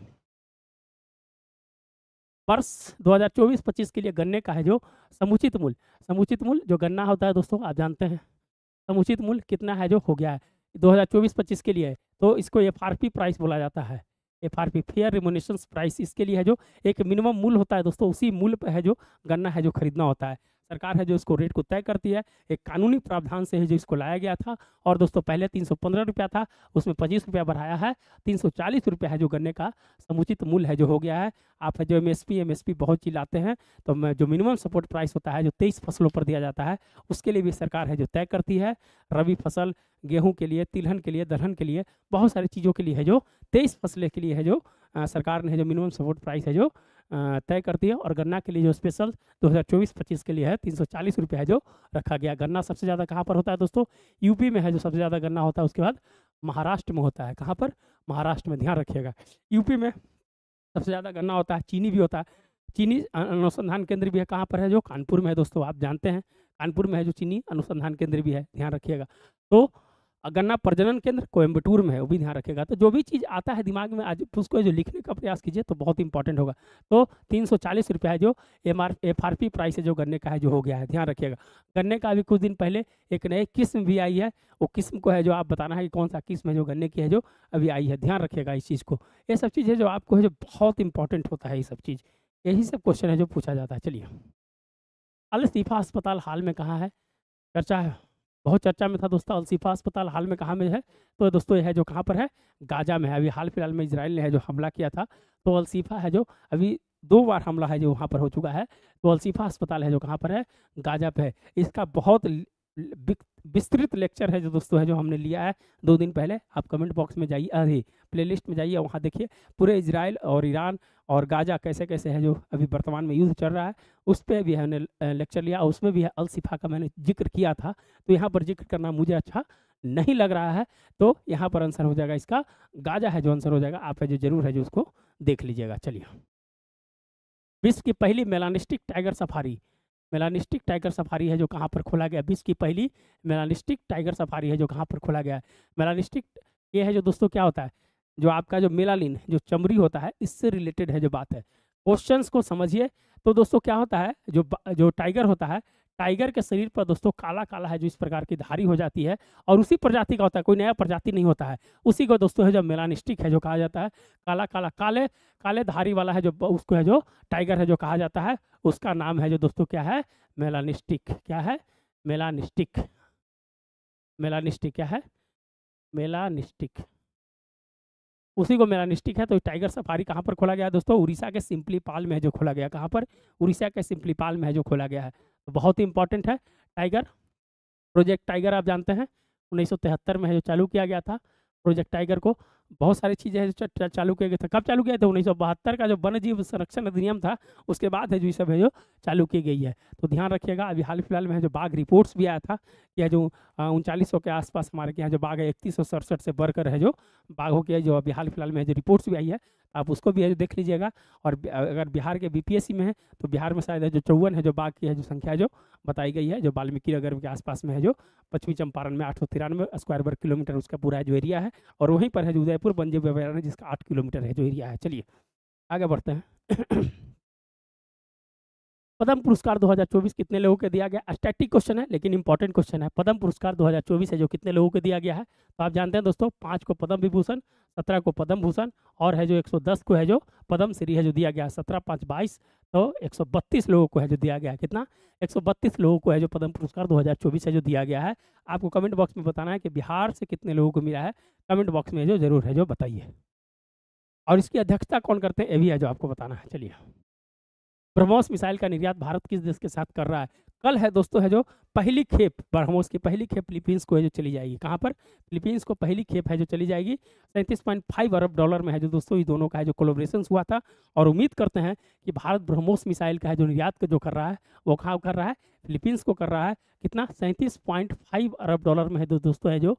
वर्ष 2024-25 के लिए गन्ने का है जो समुचित मूल्य जो गन्ना होता है दोस्तों, आप जानते हैं समुचित मूल्य कितना है जो हो गया है 2024-25 के लिए। तो इसको FRP प्राइस बोला जाता है। FRP फेयर रिम्यूनरेशन प्राइस, इसके लिए है जो एक मिनिमम मूल्य होता है दोस्तों, उसी मूल्य पर है जो गन्ना है जो खरीदना होता है। सरकार है जो इसको रेट को तय करती है, एक कानूनी प्रावधान से है जो इसको लाया गया था। और दोस्तों पहले 315 रुपया था, उसमें 25 रुपया बढ़ाया है, 340 रुपया है जो गन्ने का समुचित मूल्य है जो हो गया है। आप है जो MSP बहुत चीज लाते हैं, तो जो मिनिमम सपोर्ट प्राइस होता है जो 23 फसलों पर दिया जाता है, उसके लिए भी सरकार है जो तय करती है। रबी फसल, गेहूं के लिए, तिलहन के लिए, दलहन के लिए, बहुत सारी चीज़ों के लिए है जो 23 फसलें के लिए है जो सरकार ने जो मिनिमम सपोर्ट प्राइस है जो तय करती है। और गन्ना के लिए जो स्पेशल 2024-25 के लिए है 340 रुपये है जो रखा गया। गन्ना सबसे ज़्यादा कहाँ पर होता है दोस्तों? यूपी में है जो सबसे ज़्यादा गन्ना होता है, उसके बाद महाराष्ट्र में होता है। कहाँ पर? महाराष्ट्र में, ध्यान रखिएगा। यूपी में सबसे ज़्यादा गन्ना होता है, चीनी भी होता है। चीनी अनुसंधान केंद्र भी है, कहाँ पर है जो? कानपुर में है दोस्तों, आप जानते हैं कानपुर में है जो चीनी अनुसंधान केंद्र भी है, ध्यान रखिएगा। तो गन्ना प्रजनन केंद्र कोयम्बटूर में है, वो भी ध्यान रखेगा। तो जो भी चीज़ आता है दिमाग में आज उसको जो लिखने का प्रयास कीजिए तो बहुत इंपॉर्टेंट होगा। तो 340 रुपया है जो FRP प्राइस है जो गन्ने का है जो हो गया है, ध्यान रखिएगा। गन्ने का अभी कुछ दिन पहले एक नई किस्म भी आई है, वो किस्म को है जो आप बताना है कि कौन सा किस्म है जो गन्ने की है जो अभी आई है, ध्यान रखिएगा इस चीज़ को। ये सब चीज़ है जो आपको है जो बहुत इंपॉर्टेंट होता है, ये सब चीज़, यही सब क्वेश्चन है जो पूछा जाता है। चलिए, अल शिफा अस्पताल हाल में कहाँ है? चर्चा है, बहुत चर्चा में था दोस्तों। अल शिफा अस्पताल हाल में कहाँ में है? तो दोस्तों ये है जो कहाँ पर है? गाजा में है। अभी हाल फिलहाल में इजराइल ने है जो हमला किया था, तो अल शिफा है जो अभी 2 बार हमला है जो वहाँ पर हो चुका है। तो अल शिफा अस्पताल है जो कहाँ पर है? गाजा पे है। इसका बहुत विस्तृत लेक्चर है जो दोस्तों है जो हमने लिया है 2 दिन पहले। आप कमेंट बॉक्स में जाइए, अरे प्लेलिस्ट में जाइए, वहाँ देखिए पूरे इजराइल और ईरान और गाजा कैसे कैसे है जो अभी वर्तमान में युद्ध चल रहा है, उस पर भी हमने लेक्चर लिया। उसमें भी है अल शिफा का मैंने जिक्र किया था, तो यहाँ पर जिक्र करना मुझे अच्छा नहीं लग रहा है, तो यहाँ पर आंसर हो जाएगा इसका गाजा है जो आंसर हो जाएगा। आप है जो जरूर है जो उसको देख लीजिएगा। चलिए, विश्व की पहली melanistic tiger safari, melanistic tiger safari है जो कहाँ पर खोला गया? विश्व की पहली मेलानिस्टिक टाइगर सफारी है जो कहाँ पर खोला गया है? मेलानिस्टिक ये है जो दोस्तों क्या होता है? जो आपका जो मेलानिन जो चमड़ी होता है, इससे रिलेटेड है जो बात है। क्वेश्चंस को समझिए। तो दोस्तों क्या होता है, जो टाइगर होता है, टाइगर के शरीर पर दोस्तों काला काला है जो इस प्रकार की धारी हो जाती है, और उसी प्रजाति का होता है, कोई नया प्रजाति नहीं होता है। उसी को दोस्तों है जो मेलानिस्टिक है जो कहा जाता है। काला काला काले काले धारी वाला है जो उसको है जो टाइगर है जो कहा जाता है, उसका नाम है जो दोस्तों क्या है? मेलानिस्टिक। क्या है? मेलानिस्टिक। मेलानिस्टिक क्या है? मेलानिस्टिक, उसी को मेलानिस्टिक है। तो टाइगर सफारी कहाँ पर खोला गया है दोस्तों? उड़ीसा के सिंपलीपाल में है जो खोला गया। कहाँ पर? उड़ीसा के सिंपलीपाल में है जो खोला गया है। तो बहुत ही इंपॉर्टेंट है। टाइगर प्रोजेक्ट टाइगर आप जानते हैं 1973 में है जो चालू किया गया था प्रोजेक्ट टाइगर को। बहुत सारी चीज़ें हैं जो चालू किए गए थे। कब चालू किया था? 1972 का जो वन्य जीव संरक्षण अधिनियम था, उसके बाद है जो ये सब है जो चालू की गई है। तो ध्यान रखिएगा। अभी हाल फिलहाल में है जो बाघ रिपोर्ट्स भी आया था कि जो 3900 के आसपास हमारे यहाँ जो बाघ है 3167 से बढ़कर है जो बाघों के जो अभी हाल फिलहाल में जो रिपोर्ट्स भी आई है, आप उसको भी है जो देख लीजिएगा। और अगर बिहार के BPSC में है तो बिहार में शायद है जो 54 है जो बाघ की है जो संख्या जो बताई गई है, जो वाल्मीकि नगर के आसपास में है जो पश्चिमी चंपारण में 893 स्क्वायर वर्ग किलोमीटर उसका पूरा है जो एरिया है। और वहीं पर है जो उदयपुर वन्यजीव अभयारण्य जिसका 8 किलोमीटर है जो एरिया है। चलिए आगे बढ़ते हैं। पद्म पुरस्कार 2024 कितने लोगों को दिया गया? स्टैटिक क्वेश्चन है लेकिन इंपॉर्टेंट क्वेश्चन है। पद्म पुरस्कार 2024 है जो कितने लोगों को दिया गया है? तो आप जानते हैं दोस्तों, 5 को पद्म विभूषण, 17 को पद्म भूषण, और है जो 110 को है जो पद्म श्री है जो दिया गया। 17 5 22, तो 132 लोगों को है जो दिया गया है। कितना? 132 लोगों को है जो पद्म पुरस्कार 2024 है जो दिया गया है। आपको कमेंट बॉक्स में बताना है कि बिहार से कितने लोगों को मिला है, कमेंट बॉक्स में जो जरूर है जो बताइए। और इसकी अध्यक्षता कौन करते हैं ये भी है जो आपको बताना है। चलिए, ब्रह्मोस मिसाइल का निर्यात भारत किस देश के साथ कर रहा है? कल है दोस्तों है जो पहली खेप ब्रह्मोस की पहली खेप फिलीपींस को है जो चली जाएगी। कहाँ पर? फिलीपींस को पहली खेप है जो चली जाएगी। 37.5 अरब डॉलर में है जो दोस्तों ये दोनों का है जो कोलैबोरेशन हुआ था। और उम्मीद करते हैं कि भारत ब्रह्मोस मिसाइल का है जो निर्यात जो कर रहा है वो कहाँ कर रहा है? फिलीपींस को कर रहा है। कितना? 37.5 अरब डॉलर में है दोस्तों है जो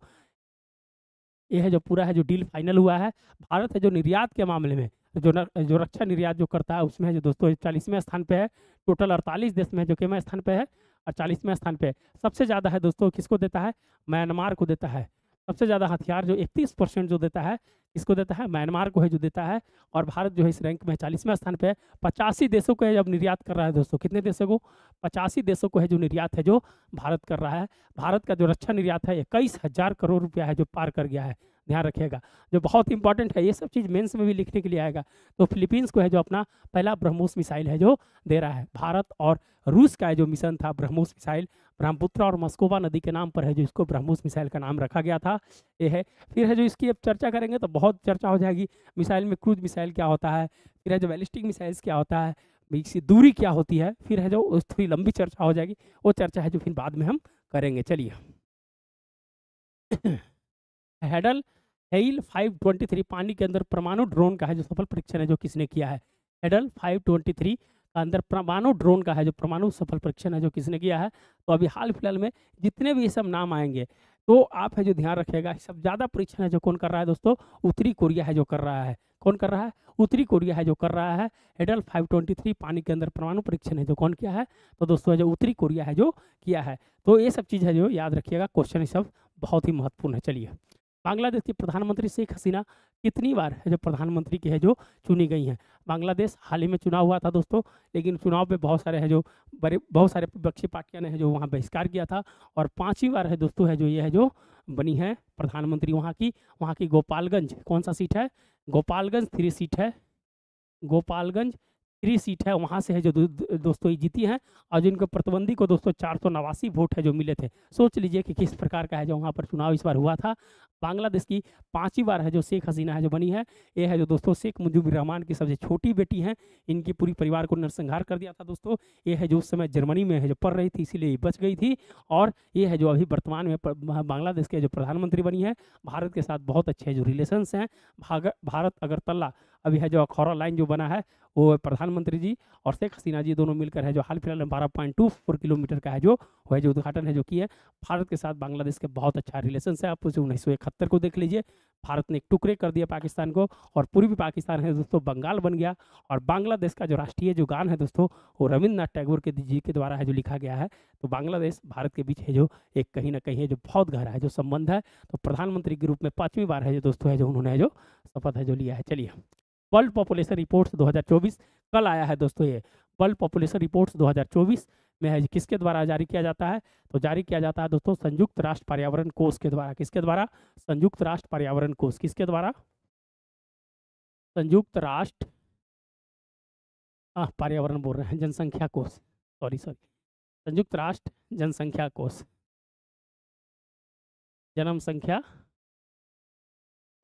ये है जो पूरा है जो डील फाइनल हुआ है। भारत है जो निर्यात के मामले में जो रक्षा निर्यात जो करता है उसमें है जो दोस्तों 40वें स्थान पे है। टोटल 48 देश में जो कितवें स्थान पे है? 40वें स्थान पे। सबसे ज़्यादा है दोस्तों किसको देता है? म्यांमार को देता है। सबसे ज़्यादा हथियार जो 31% जो देता है किसको देता है? म्यांमार को है जो देता है। और भारत जो है इस रैंक में 40वें स्थान पे है। 85 देशों को है जब निर्यात कर रहा है दोस्तों। कितने देशों को? 85 देशों को है जो निर्यात है जो भारत कर रहा है। भारत का जो रक्षा निर्यात है 21,000 करोड़ रुपया है जो पार कर गया है। ध्यान रखिएगा, जो बहुत इंपॉर्टेंट है। ये सब चीज़ मेंस में भी लिखने के लिए आएगा। तो फिलीपींस को है जो अपना पहला ब्रह्मोस मिसाइल है जो दे रहा है। भारत और रूस का जो मिशन था ब्रह्मोस मिसाइल, ब्रह्मपुत्र और मस्कोवा नदी के नाम पर है जो इसको ब्रह्मोस मिसाइल का नाम रखा गया था। ये है। फिर है जो इसकी अब चर्चा करेंगे तो बहुत चर्चा हो जाएगी। मिसाइल में क्रूज मिसाइल क्या होता है, फिर है जो बैलिस्टिक मिसाइल्स क्या होता है, इसकी दूरी क्या होती है, फिर है जो थोड़ी लंबी चर्चा हो जाएगी। वो चर्चा है जो फिर बाद में हम करेंगे। चलिए हेडल हेल 523 पानी के अंदर परमाणु ड्रोन का है जो सफल परीक्षण है जो किसने किया है। हेडल 523 का अंदर परमाणु ड्रोन का है जो परमाणु सफल परीक्षण है जो किसने किया है। तो अभी हाल फिलहाल में जितने भी ये सब नाम आएंगे तो आप है जो ध्यान रखिएगा, सब ज़्यादा परीक्षण है जो कौन कर रहा है दोस्तों, उत्तरी कोरिया है जो कर रहा है। कौन कर रहा है, उत्तरी कोरिया है जो कर रहा है। हेडल 523 पानी के अंदर परमाणु परीक्षण है जो कौन किया है, तो दोस्तों है जो उत्तरी कोरिया है जो किया है। तो ये सब चीज़ है जो याद रखिएगा, क्वेश्चन ये सब बहुत ही महत्वपूर्ण है। चलिए बांग्लादेश की प्रधानमंत्री शेख हसीना कितनी बार है जो प्रधानमंत्री की है जो चुनी गई हैं। बांग्लादेश हाल ही में चुनाव हुआ था दोस्तों, लेकिन चुनाव में बहुत सारे है जो बहुत सारे विपक्षी पार्टियां ने है जो वहाँ बहिष्कार किया था, और 5वीं बार है दोस्तों है जो ये है जो बनी है प्रधानमंत्री वहाँ की गोपालगंज कौन सा सीट है, गोपालगंज 3 सीट है, गोपालगंज 3 सीट है, वहाँ से है जो दोस्तों ये जीती हैं। और जिनको प्रतिद्वंदी को दोस्तों 489 वोट है जो मिले थे। सोच लीजिए कि किस प्रकार का है जो वहाँ पर चुनाव इस बार हुआ था। बांग्लादेश की 5वीं बार है जो शेख हसीना है जो बनी है। ये है जो दोस्तों शेख मुजीबुर रहमान की सबसे छोटी बेटी हैं, इनकी पूरी परिवार को नरसंहार कर दिया था दोस्तों। ये है जो उस समय जर्मनी में है जो पढ़ रही थी, इसीलिए ये बच गई थी। और ये है जो अभी वर्तमान में बांग्लादेश के जो प्रधानमंत्री बनी है। भारत के साथ बहुत अच्छे जो रिलेशंस हैं। भारत अगरतला अभी है जो अखौरा लाइन जो बना है वो प्रधानमंत्री जी और शेख हसीना जी दोनों मिलकर है जो हाल फिलहाल में 12.24 किलोमीटर का है जो उद्घाटन है जो किया। भारत के साथ बांग्लादेश के बहुत अच्छा रिलेशन है। आप उसे 1971 को देख लीजिए, भारत ने एक टुकड़े कर दिया पाकिस्तान को, और पूर्वी पाकिस्तान है दोस्तों बंगाल बन गया। और बांग्लादेश का जो राष्ट्रीय जो गान है दोस्तों वो रविंद्रनाथ टैगोर के जी के द्वारा है जो लिखा गया है। तो बांग्लादेश भारत के बीच है जो एक कहीं ना कहीं है जो बहुत गहरा है जो संबंध है। तो प्रधानमंत्री के रूप में 5वीं बार है जो दोस्तों है जो उन्होंने है जो शपथ है जो लिया है। चलिए वर्ल्ड पॉपुलेशन रिपोर्ट्स 2024 कल आया है दोस्तों। ये वर्ल्ड पॉपुलेशन रिपोर्ट्स 2024 में है किसके द्वारा जारी किया जाता है, तो जारी किया जाता है दोस्तों संयुक्त राष्ट्र पर्यावरण कोष के द्वारा। किसके द्वारा, संयुक्त राष्ट्र पर्यावरण कोष किसके द्वारा, संयुक्त राष्ट्र पर्यावरण बोल रहे हैं, जनसंख्या कोष, सॉरी संयुक्त राष्ट्र जनसंख्या कोष, जनसंख्या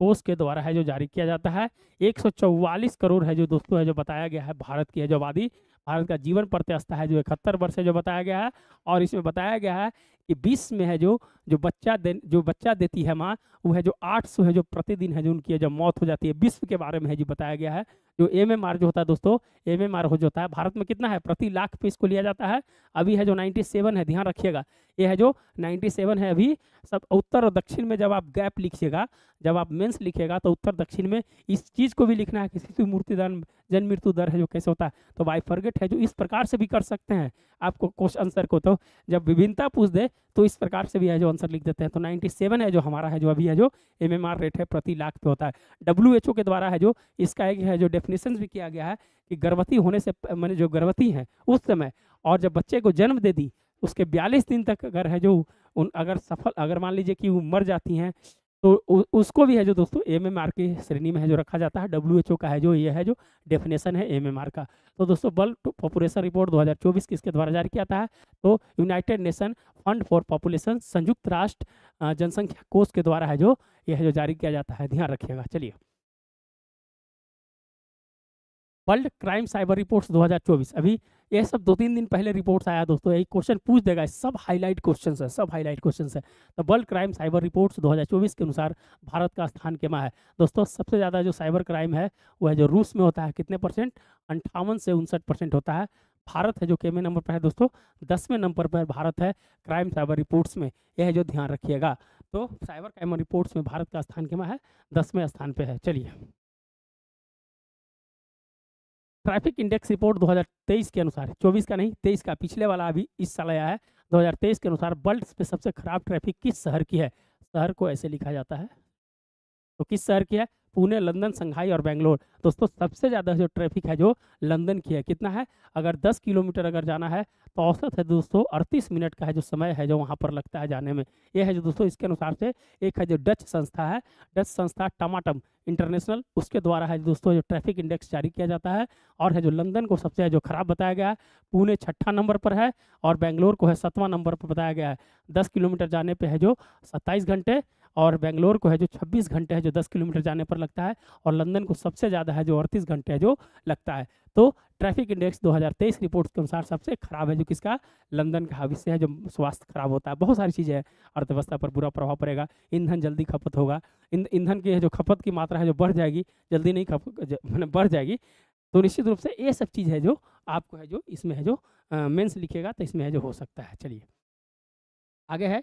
कोष के द्वारा है जो जारी किया जाता है। 144 करोड़ है जो दोस्तों है जो बताया गया है भारत की है जो आबादी। भारत का जीवन प्रत्यास्था है जो 71 वर्ष है जो बताया गया है। और इसमें बताया गया है कि 20 में है जो बच्चा देती है माँ, वो है जो 800 है जो प्रतिदिन है जो उनकी जब मौत हो जाती है। विश्व के बारे में है जो बताया गया है। जो MMR जो होता है दोस्तों, MMR हो जाता है भारत में कितना है, प्रति लाख पे इसको लिया जाता है। अभी है जो 97 है, ध्यान रखिएगा ये है जो 97 है अभी। सब उत्तर और दक्षिण में जब आप गैप लिखिएगा, जब आप मेंस लिखिएगा तो उत्तर दक्षिण में इस चीज़ को भी लिखना है कि शिशु मृत्युदर जन्म मृत्यु दर है जो कैसे होता है। तो बाय फॉरगेट है जो इस प्रकार से भी कर सकते हैं आपको क्वेश्चन आंसर को। तो जब विभिन्नता पूछ दे तो इस प्रकार से भी है जो आंसर लिख देते हैं। तो 97 है जो हमारा है जो अभी है जो MMR रेट है प्रति लाख पे होता है। WHO के द्वारा है जो इसका एक है जो डेफिनेशन भी किया गया है कि गर्भवती होने से मैंने जो गर्भवती हैं उस समय और जब बच्चे को जन्म दे दी उसके 42 दिन तक अगर है जो अगर मान लीजिए कि वो मर जाती हैं तो उसको भी है जो दोस्तों MMR की श्रेणी में है जो रखा जाता है। WHO का है जो ये है जो डेफिनेशन है MMR का। तो दोस्तों वर्ल्ड पॉपुलेशन रिपोर्ट 2024 किसके द्वारा जारी किया था, तो United nation fund for population, संयुक्त राष्ट्र जनसंख्या कोष के द्वारा है जो यह है जो जारी किया जाता है, ध्यान रखिएगा। चलिए वर्ल्ड क्राइम साइबर रिपोर्ट्स 2024, अभी ये सब 2-3 दिन पहले रिपोर्ट्स आया दोस्तों। एक क्वेश्चन पूछ देगा, सब हाईलाइट क्वेश्चंस है, सब हाईलाइट क्वेश्चंस है। तो वर्ल्ड क्राइम साइबर रिपोर्ट्स 2024 के अनुसार भारत का स्थान केमा है दोस्तों। सबसे ज़्यादा जो साइबर क्राइम है वो है जो रूस में होता है, कितने %, 58 से 59% होता है। भारत है जो केमे नंबर पर है दोस्तों, 10वें नंबर पर भारत है क्राइम साइबर रिपोर्ट्स में, यह है जो ध्यान रखिएगा। तो साइबर क्राइम रिपोर्ट्स में भारत का स्थान केमा है, 10वें स्थान पर है। चलिए ट्रैफिक इंडेक्स रिपोर्ट 2023 के अनुसार, 24 का नहीं 23 का, पिछले वाला अभी इस साल आया है 2023 के अनुसार वर्ल्ड में सबसे खराब ट्रैफिक किस शहर की है। शहर को ऐसे लिखा जाता है, तो किस शहर की है, पुणे, लंदन, संघाई और बेंगलोर। दोस्तों सबसे ज़्यादा जो ट्रैफिक है जो लंदन की है, कितना है, अगर 10 किलोमीटर अगर जाना है तो औसत है दोस्तों 38 मिनट का है जो समय है जो वहाँ पर लगता है जाने में। ये है जो दोस्तों इसके अनुसार से एक है जो डच संस्था है, डच संस्था टमाटम इंटरनेशनल, उसके द्वारा है दोस्तों जो ट्रैफिक इंडेक्स जारी किया जाता है। और है जो लंदन को सबसे है जो खराब बताया गया है, पुणे 6ठा नंबर पर है और बेंगलोर को है 7वां नंबर पर बताया गया है। 10 किलोमीटर जाने पे है जो 27 घंटे और बेंगलोर को है जो 26 घंटे है जो 10 किलोमीटर जाने पर लगता है। और लंदन को सबसे ज़्यादा है जो 38 घंटे है जो लगता है। तो ट्रैफिक इंडेक्स 2023 रिपोर्ट के अनुसार सबसे खराब है जो किसका, लंदन का। इससे है जो स्वास्थ्य खराब होता है, बहुत सारी चीज़ें हैं, अर्थव्यवस्था पर बुरा प्रभाव पड़ेगा, ईंधन जल्दी खपत होगा, ईंधन की जो खपत की मात्रा है जो बढ़ जाएगी, जल्दी नहीं बढ़ जाएगी। तो निश्चित रूप से ये सब चीज़ है जो आपको है जो इसमें है जो मेंस लिखेगा तो इसमें है जो हो सकता है। चलिए आगे है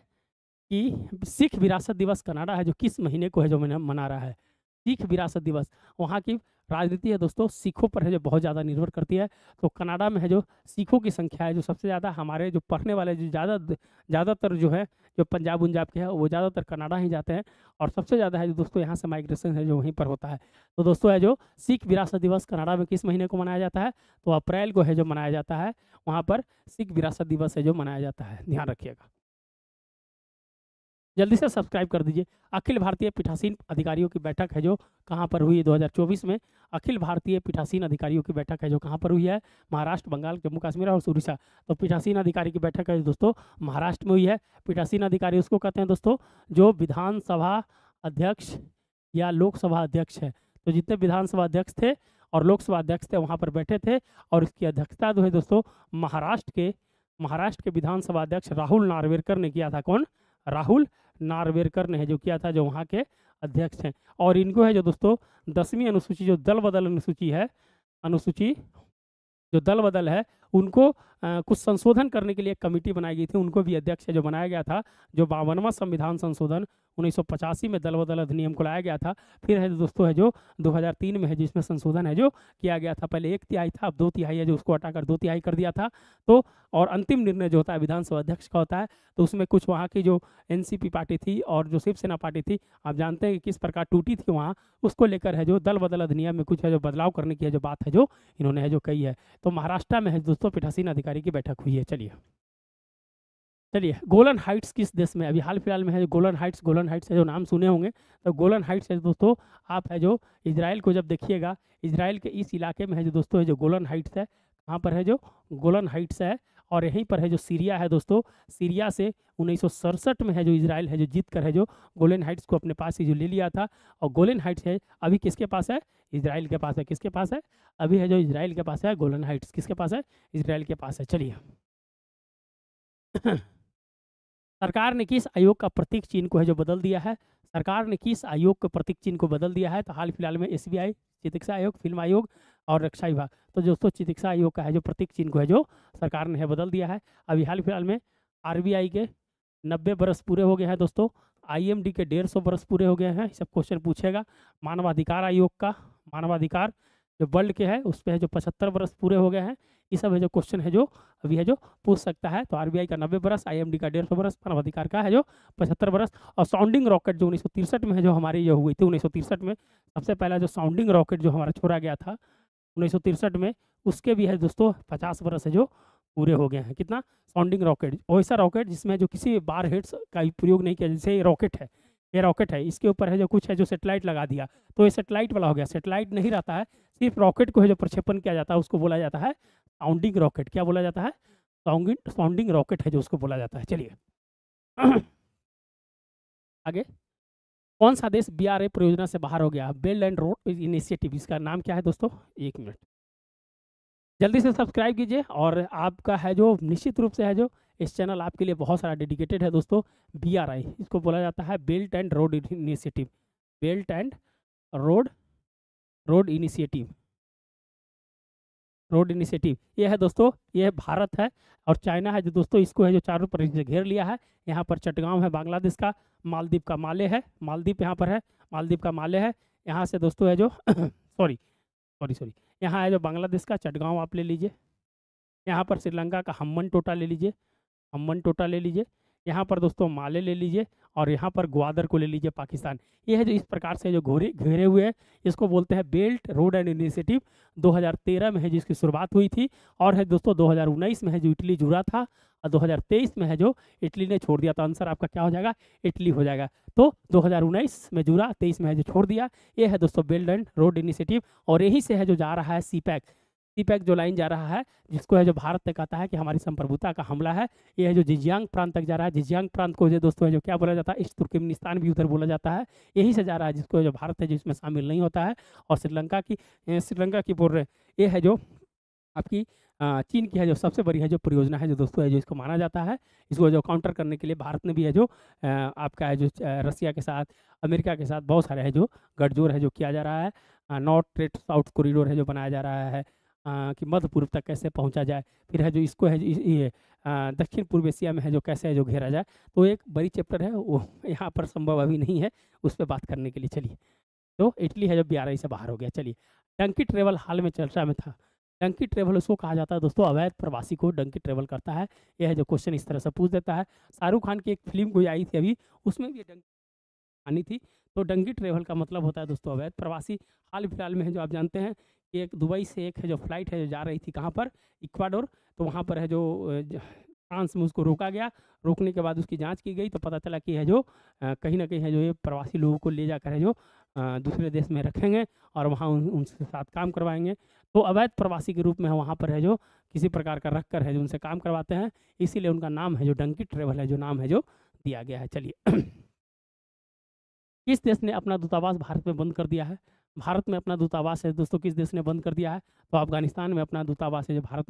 कि सिख विरासत दिवस कनाडा है जो किस महीने को है जो मना रहा है। सिख विरासत दिवस, वहाँ की राजनीति है दोस्तों सिखों पर है जो बहुत ज़्यादा निर्भर करती है। तो कनाडा में है जो सिखों की संख्या है जो सबसे ज़्यादा, हमारे जो पढ़ने वाले जो ज़्यादातर जो है जो पंजाब उंजाब के हैं वो ज़्यादातर कनाडा ही जाते हैं। और सबसे ज़्यादा है जो दोस्तों यहाँ से माइग्रेशन है जो वहीं पर होता है। तो दोस्तों है जो सिख विरासत दिवस कनाडा में किस महीने को मनाया जाता है, तो अप्रैल को है जो मनाया जाता है। वहाँ पर सिख विरासत दिवस है जो मनाया जाता है, ध्यान रखिएगा। जल्दी से सब्सक्राइब कर दीजिए। अखिल भारतीय पीठासीन अधिकारियों की बैठक है जो कहाँ पर हुई 2024 में, अखिल भारतीय पीठासीन अधिकारियों की बैठक है जो कहाँ पर हुई है, महाराष्ट्र, बंगाल, जम्मू कश्मीर और उड़ीसा। तो पीठासीन अधिकारी की बैठक है दोस्तों महाराष्ट्र में हुई है। पीठासीन अधिकारी उसको कहते हैं दोस्तों जो विधानसभा अध्यक्ष या लोकसभा अध्यक्ष है। तो जितने विधानसभा अध्यक्ष थे और लोकसभा अध्यक्ष थे वहाँ पर बैठे थे और इसकी अध्यक्षता जो है दोस्तों महाराष्ट्र के विधानसभा अध्यक्ष राहुल नार्वेकर ने किया था। कौन, राहुल नार्वेकर ने है जो किया था, जो वहाँ के अध्यक्ष हैं। और इनको है जो दोस्तों 10वीं अनुसूची जो दल बदल अनुसूची है, अनुसूची जो दल बदल है उनको कुछ संशोधन करने के लिए एक कमेटी बनाई गई थी, उनको भी अध्यक्ष है जो बनाया गया था। जो 52वां संविधान संशोधन 1985 में दल बदल अधिनियम को लाया गया था। फिर है दोस्तों है जो 2003 में है जिसमें संशोधन है जो किया गया था। पहले 1/3 था, अब 2/3 है जो उसको हटाकर 2/3 कर दिया था। तो और अंतिम निर्णय जो होता है विधानसभा अध्यक्ष का होता है। तो उसमें कुछ वहाँ की जो एनसीपी पार्टी थी और जो शिवसेना पार्टी थी, आप जानते हैं कि किस प्रकार टूटी थी वहाँ, उसको लेकर है जो दल बदल अधिनियम में कुछ है जो बदलाव करने की है जो बात है जो इन्होंने है जो कही है। तो महाराष्ट्र में है दोस्तों पीठासीन अधिकारी की बैठक हुई है। चलिए गोलन हाइट्स किस देश में, अभी हाल फिलहाल में है गोलन हाइट्स है जो नाम सुने होंगे। तो गोलन हाइट्स है दोस्तों, आप है जो इजराइल को जब देखिएगा, इजराइल के इस इलाके में है जो दोस्तों है जो गोलन हाइट्स है, कहाँ पर है जो गोलन हाइट्स है। और यहीं पर है जो सीरिया है दोस्तों, सीरिया से 1967 में है जो इजराइल है जो जीत कर है जो गोलन हाइट्स को अपने पास ही जो ले लिया था। और गोलन हाइट्स है अभी किसके पास है, इजराइल के पास है। किसके पास है, अभी है जो इजराइल के पास है गोलन हाइट्स, किसके पास है, इजराइल के पास है। चलिए सरकार ने किस आयोग का प्रतीक चिन्ह को है जो बदल दिया है, सरकार ने किस आयोग के प्रतीक चिन्ह को बदल दिया है, तो हाल फिलहाल में SBI, चिकित्सा आयोग, फिल्म आयोग और रक्षा विभाग। तो दोस्तों चिकित्सा आयोग का है जो प्रतीक चिन्ह को है जो सरकार ने है बदल दिया है। अभी हाल फिलहाल में RBI के 90 बरस पूरे हो गए हैं दोस्तों, IMD के 150 बरस पूरे हो गए हैं, सब क्वेश्चन पूछेगा। मानवाधिकार आयोग का, मानवाधिकार जो वर्ल्ड के है उस पर है जो 75 बरस पूरे हो गए हैं। ये सब है जो क्वेश्चन है जो अभी है जो पूछ सकता है। तो RBI का 90 बरस, IMD का 150 बरस, मानवाधिकार का है जो 75 बरस। और साउंडिंग रॉकेट जो 1963 में है जो हमारी जो हुई थी, 1963 में सबसे पहला जो साउंडिंग रॉकेट जो हमारा छोड़ा गया था 1963 में, उसके भी है दोस्तों 50 बरस है जो पूरे हो गए हैं। कितना, साउंडिंग रॉकेट, वैसा रॉकेट जिसमें जो किसी बार हेड्स का प्रयोग नहीं किया, जैसे ये रॉकेट है, ये रॉकेट है, इसके ऊपर है जो कुछ है जो सेटेलाइट लगा दिया, तो ये सेटेलाइट वाला हो गया। सेटेलाइट नहीं रहता है, सिर्फ रॉकेट को है जो प्रक्षेपण किया जाता है उसको बोला जाता है साउंडिंग रॉकेट। क्या बोला जाता है, साउंडिंग रॉकेट है जो उसको बोला जाता है। चलिए आगे, कौन सा देश BRI परियोजना से बाहर हो गया, बेल्ट एंड रोड इनिशिएटिव, इसका नाम क्या है दोस्तों, 1 मिनट जल्दी से सब्सक्राइब कीजिए। और आपका है जो निश्चित रूप से है जो इस चैनल आपके लिए बहुत सारा डेडिकेटेड है दोस्तों। BRI इसको बोला जाता है belt and road initiative, belt and road initiative, road initiative. ये है दोस्तों, ये भारत है और चाइना है जो दोस्तों इसको है जो चारों तरफ से घेर लिया है। यहाँ पर चटगांव है बांग्लादेश का, मालदीव का माले है, मालदीव यहाँ पर है, मालदीव का माले है। यहाँ से दोस्तों है जो सॉरी, यहाँ है जो बांग्लादेश का चटगांव आप ले लीजिए। यहाँ पर श्रीलंका का हम्बन टोटा ले लीजिए, हम्बन टोटा ले लीजिए। यहाँ पर दोस्तों माले ले लीजिए और यहाँ पर ग्वादर को ले लीजिए पाकिस्तान। ये है जो इस प्रकार से जो घेरे हुए हैं, इसको बोलते हैं बेल्ट रोड एंड इनिशिएटिव। 2013 में है जिसकी शुरुआत हुई थी, और है दोस्तों 2019 में है जो इटली जुड़ा था, और 2023 में है जो इटली ने छोड़ दिया। तो आंसर आपका क्या हो जाएगा? इटली हो जाएगा। तो 2019 में जुड़ा, 23 में है जो छोड़ दिया। ये है दोस्तों बेल्ट एंड रोड इनिशिएटिव, और यहीं से है जो जा रहा है सीपैक। सीपैक जो लाइन जा रहा है, जिसको है जो भारत ने कहता है कि हमारी संप्रभुता का हमला है, ये है जो जिजियांग प्रांत तक जा रहा है। जिजियांग प्रांत को जो दोस्तों है जो क्या बोला जाता है? ईस्ट तुर्कमेनिस्तान भी उधर बोला जाता है। यहीं से जा रहा है, जिसको जो भारत है जिसमें शामिल नहीं होता है। और श्रीलंका की बोल रहे, ये है जो आपकी चीन की है जो सबसे बड़ी है जो परियोजना है जो दोस्तों है जो इसको माना जाता है। इसको जो काउंटर करने के लिए भारत ने भी है जो आपका है जो रसिया के साथ, अमेरिका के साथ बहुत सारे है जो गठजोड़ है जो किया जा रहा है। नॉर्थ ट्रेड साउथ कॉरिडोर है जो बनाया जा रहा है, कि मध्य पूर्व तक कैसे पहुंचा जाए। फिर है जो इसको है ये दक्षिण पूर्व एशिया में है जो कैसे है जो घेरा जाए। तो एक बड़ी चैप्टर है, वो यहाँ पर संभव अभी नहीं है उस पर बात करने के लिए। चलिए, तो इटली है जो BRI से बाहर हो गया। चलिए, डंकी ट्रेवल हाल में चर्चा में था। डंकी ट्रेवल उसको कहा जाता है दोस्तों, अवैध प्रवासी को डंकी ट्रेवल करता है। यह है जो क्वेश्चन इस तरह से पूछ देता है। शाहरुख खान की एक फिल्म कोई आई थी अभी, उसमें भी डंकी आनी थी। तो डंकी ट्रेवल का मतलब होता है दोस्तों अवैध प्रवासी। हाल फिलहाल में है जो आप जानते हैं कि एक दुबई से एक है जो फ्लाइट है जो जा रही थी कहाँ पर? इक्वाडोर। तो वहाँ पर है जो फ्रांस में उसको रोका गया। रोकने के बाद उसकी जांच की गई, तो पता चला कि है जो कहीं ना कहीं है जो ये प्रवासी लोगों को ले जाकर है जो दूसरे देश में रखेंगे और वहाँ उनसे साथ काम करवाएंगे। तो अवैध प्रवासी के रूप में वहाँ पर है जो किसी प्रकार का रख कर है जो उनसे काम करवाते हैं, इसीलिए उनका नाम है जो डंकी ट्रेवल है जो नाम है जो दिया गया है। चलिए, किस देश ने अपना दूतावास भारत में बंद कर दिया है? भारत में अपना दूतावास है दोस्तों किस देश ने बंद कर दिया है? तो अफगानिस्तान में अपना दूतावास है जो भारत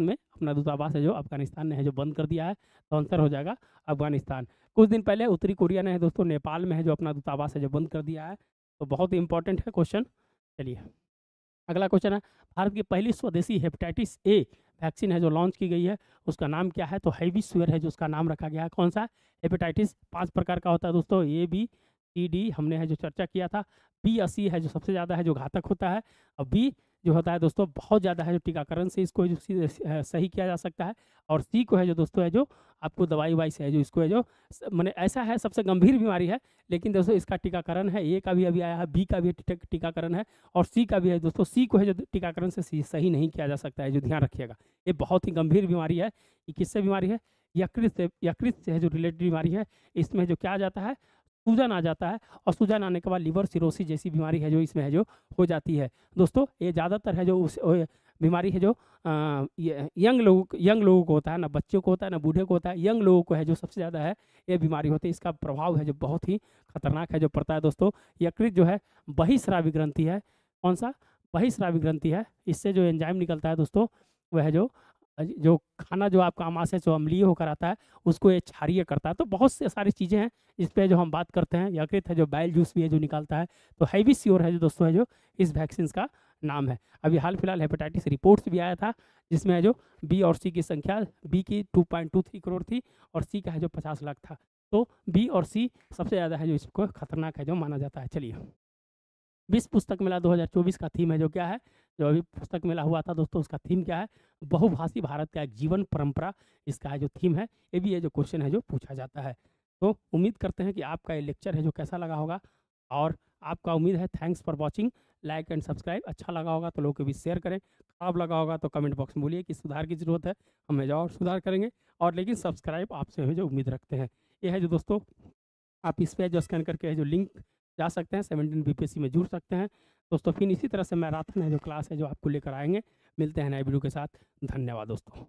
में अपना दूतावास है जो अफगानिस्तान ने है जो बंद कर दिया है। तो आंसर हो जाएगा अफगानिस्तान। कुछ दिन पहले उत्तरी कोरिया ने है दोस्तों नेपाल में है जो अपना दूतावास है जो बंद कर दिया है। तो बहुत ही इंपॉर्टेंट है क्वेश्चन। चलिए, अगला क्वेश्चन है, भारत की पहली स्वदेशी हेपेटाइटिस ए वैक्सीन है जो लॉन्च की गई है, उसका नाम क्या है? तो हेविस्यूर है जो उसका नाम रखा गया है। कौन सा? हेपेटाइटिस 5 प्रकार का होता है दोस्तों, A B C D हमने है जो चर्चा किया था। B80 है जो सबसे ज़्यादा है जो घातक होता है, और B जो होता है दोस्तों बहुत ज़्यादा है जो टीकाकरण से इसको जो सही किया जा सकता है। और C को है जो दोस्तों है जो आपको दवाई वाई से है जो इसको है जो मैंने ऐसा है सबसे गंभीर बीमारी है, लेकिन दोस्तों इसका टीकाकरण है। A का भी अभी आया है, B का भी टीकाकरण है, और C का भी है दोस्तों। C को है जो टीकाकरण से सही नहीं किया जा सकता है, जो ध्यान रखिएगा। ये बहुत ही गंभीर बीमारी है। ये किससे बीमारी है? यकृत से है जो रिलेटेड बीमारी है। इसमें जो क्या आ जाता है? सूजन आ जाता है, और सूजन आने के बाद लिवर सिरोसिस जैसी बीमारी है जो इसमें है जो हो जाती है। दोस्तों ये ज़्यादातर है जो उस बीमारी है जो यंग लोगों को होता है, ना बच्चों को होता है ना बूढ़े को होता है, यंग लोगों को है जो सबसे ज़्यादा है ये बीमारी होती है। इसका प्रभाव है जो बहुत ही खतरनाक है जो पड़ता है दोस्तों। यकृत जो है बहिस्रावी ग्रंथि है। कौन सा? बहिस्रावी ग्रंथि है। इससे जो एंजाइम निकलता है दोस्तों, वह है जो खाना जो आपका आमाशय जो अम्लीय होकर आता है उसको ये क्षारीय करता है। तो बहुत से सारी चीज़ें हैं इस पर जो हम बात करते हैं। यकृत है जो बाइल जूस भी है जो निकालता है। तो हेविस्यूर है जो दोस्तों है जो इस वैक्सीन का नाम है। अभी हाल फिलहाल हेपेटाइटिस रिपोर्ट्स भी आया था, जिसमें है जो B और C की संख्या, B की 2.23 करोड़ थी और C का है जो 50 लाख था। तो B और C सबसे ज़्यादा है जो इसको खतरनाक है जो माना जाता है। चलिए, विश्व पुस्तक मेला 2024 का थीम है जो क्या है? जो अभी पुस्तक मेला हुआ था दोस्तों, उसका थीम क्या है? बहुभाषी भारत का एक जीवन परंपरा, इसका है जो थीम है। ये भी है जो क्वेश्चन है जो पूछा जाता है। तो उम्मीद करते हैं कि आपका ये लेक्चर है जो कैसा लगा होगा, और आपका उम्मीद है। Thanks for watching, like and subscribe. अच्छा लगा होगा तो लोगों के बीच शेयर करें, खराब लगा होगा तो कमेंट बॉक्स में बोलिए कि सुधार की ज़रूरत है, हम जो और सुधार करेंगे। और लेकिन सब्सक्राइब आपसे है जो उम्मीद रखते हैं। ये है जो दोस्तों, आप इस पर जो स्कैन करके है जो लिंक जा सकते हैं, 17 BPSC में जुड़ सकते हैं दोस्तों। फिर इसी तरह से मैराथन है जो क्लास है जो आपको लेकर आएंगे। मिलते हैं नए वीडियो के साथ। धन्यवाद दोस्तों।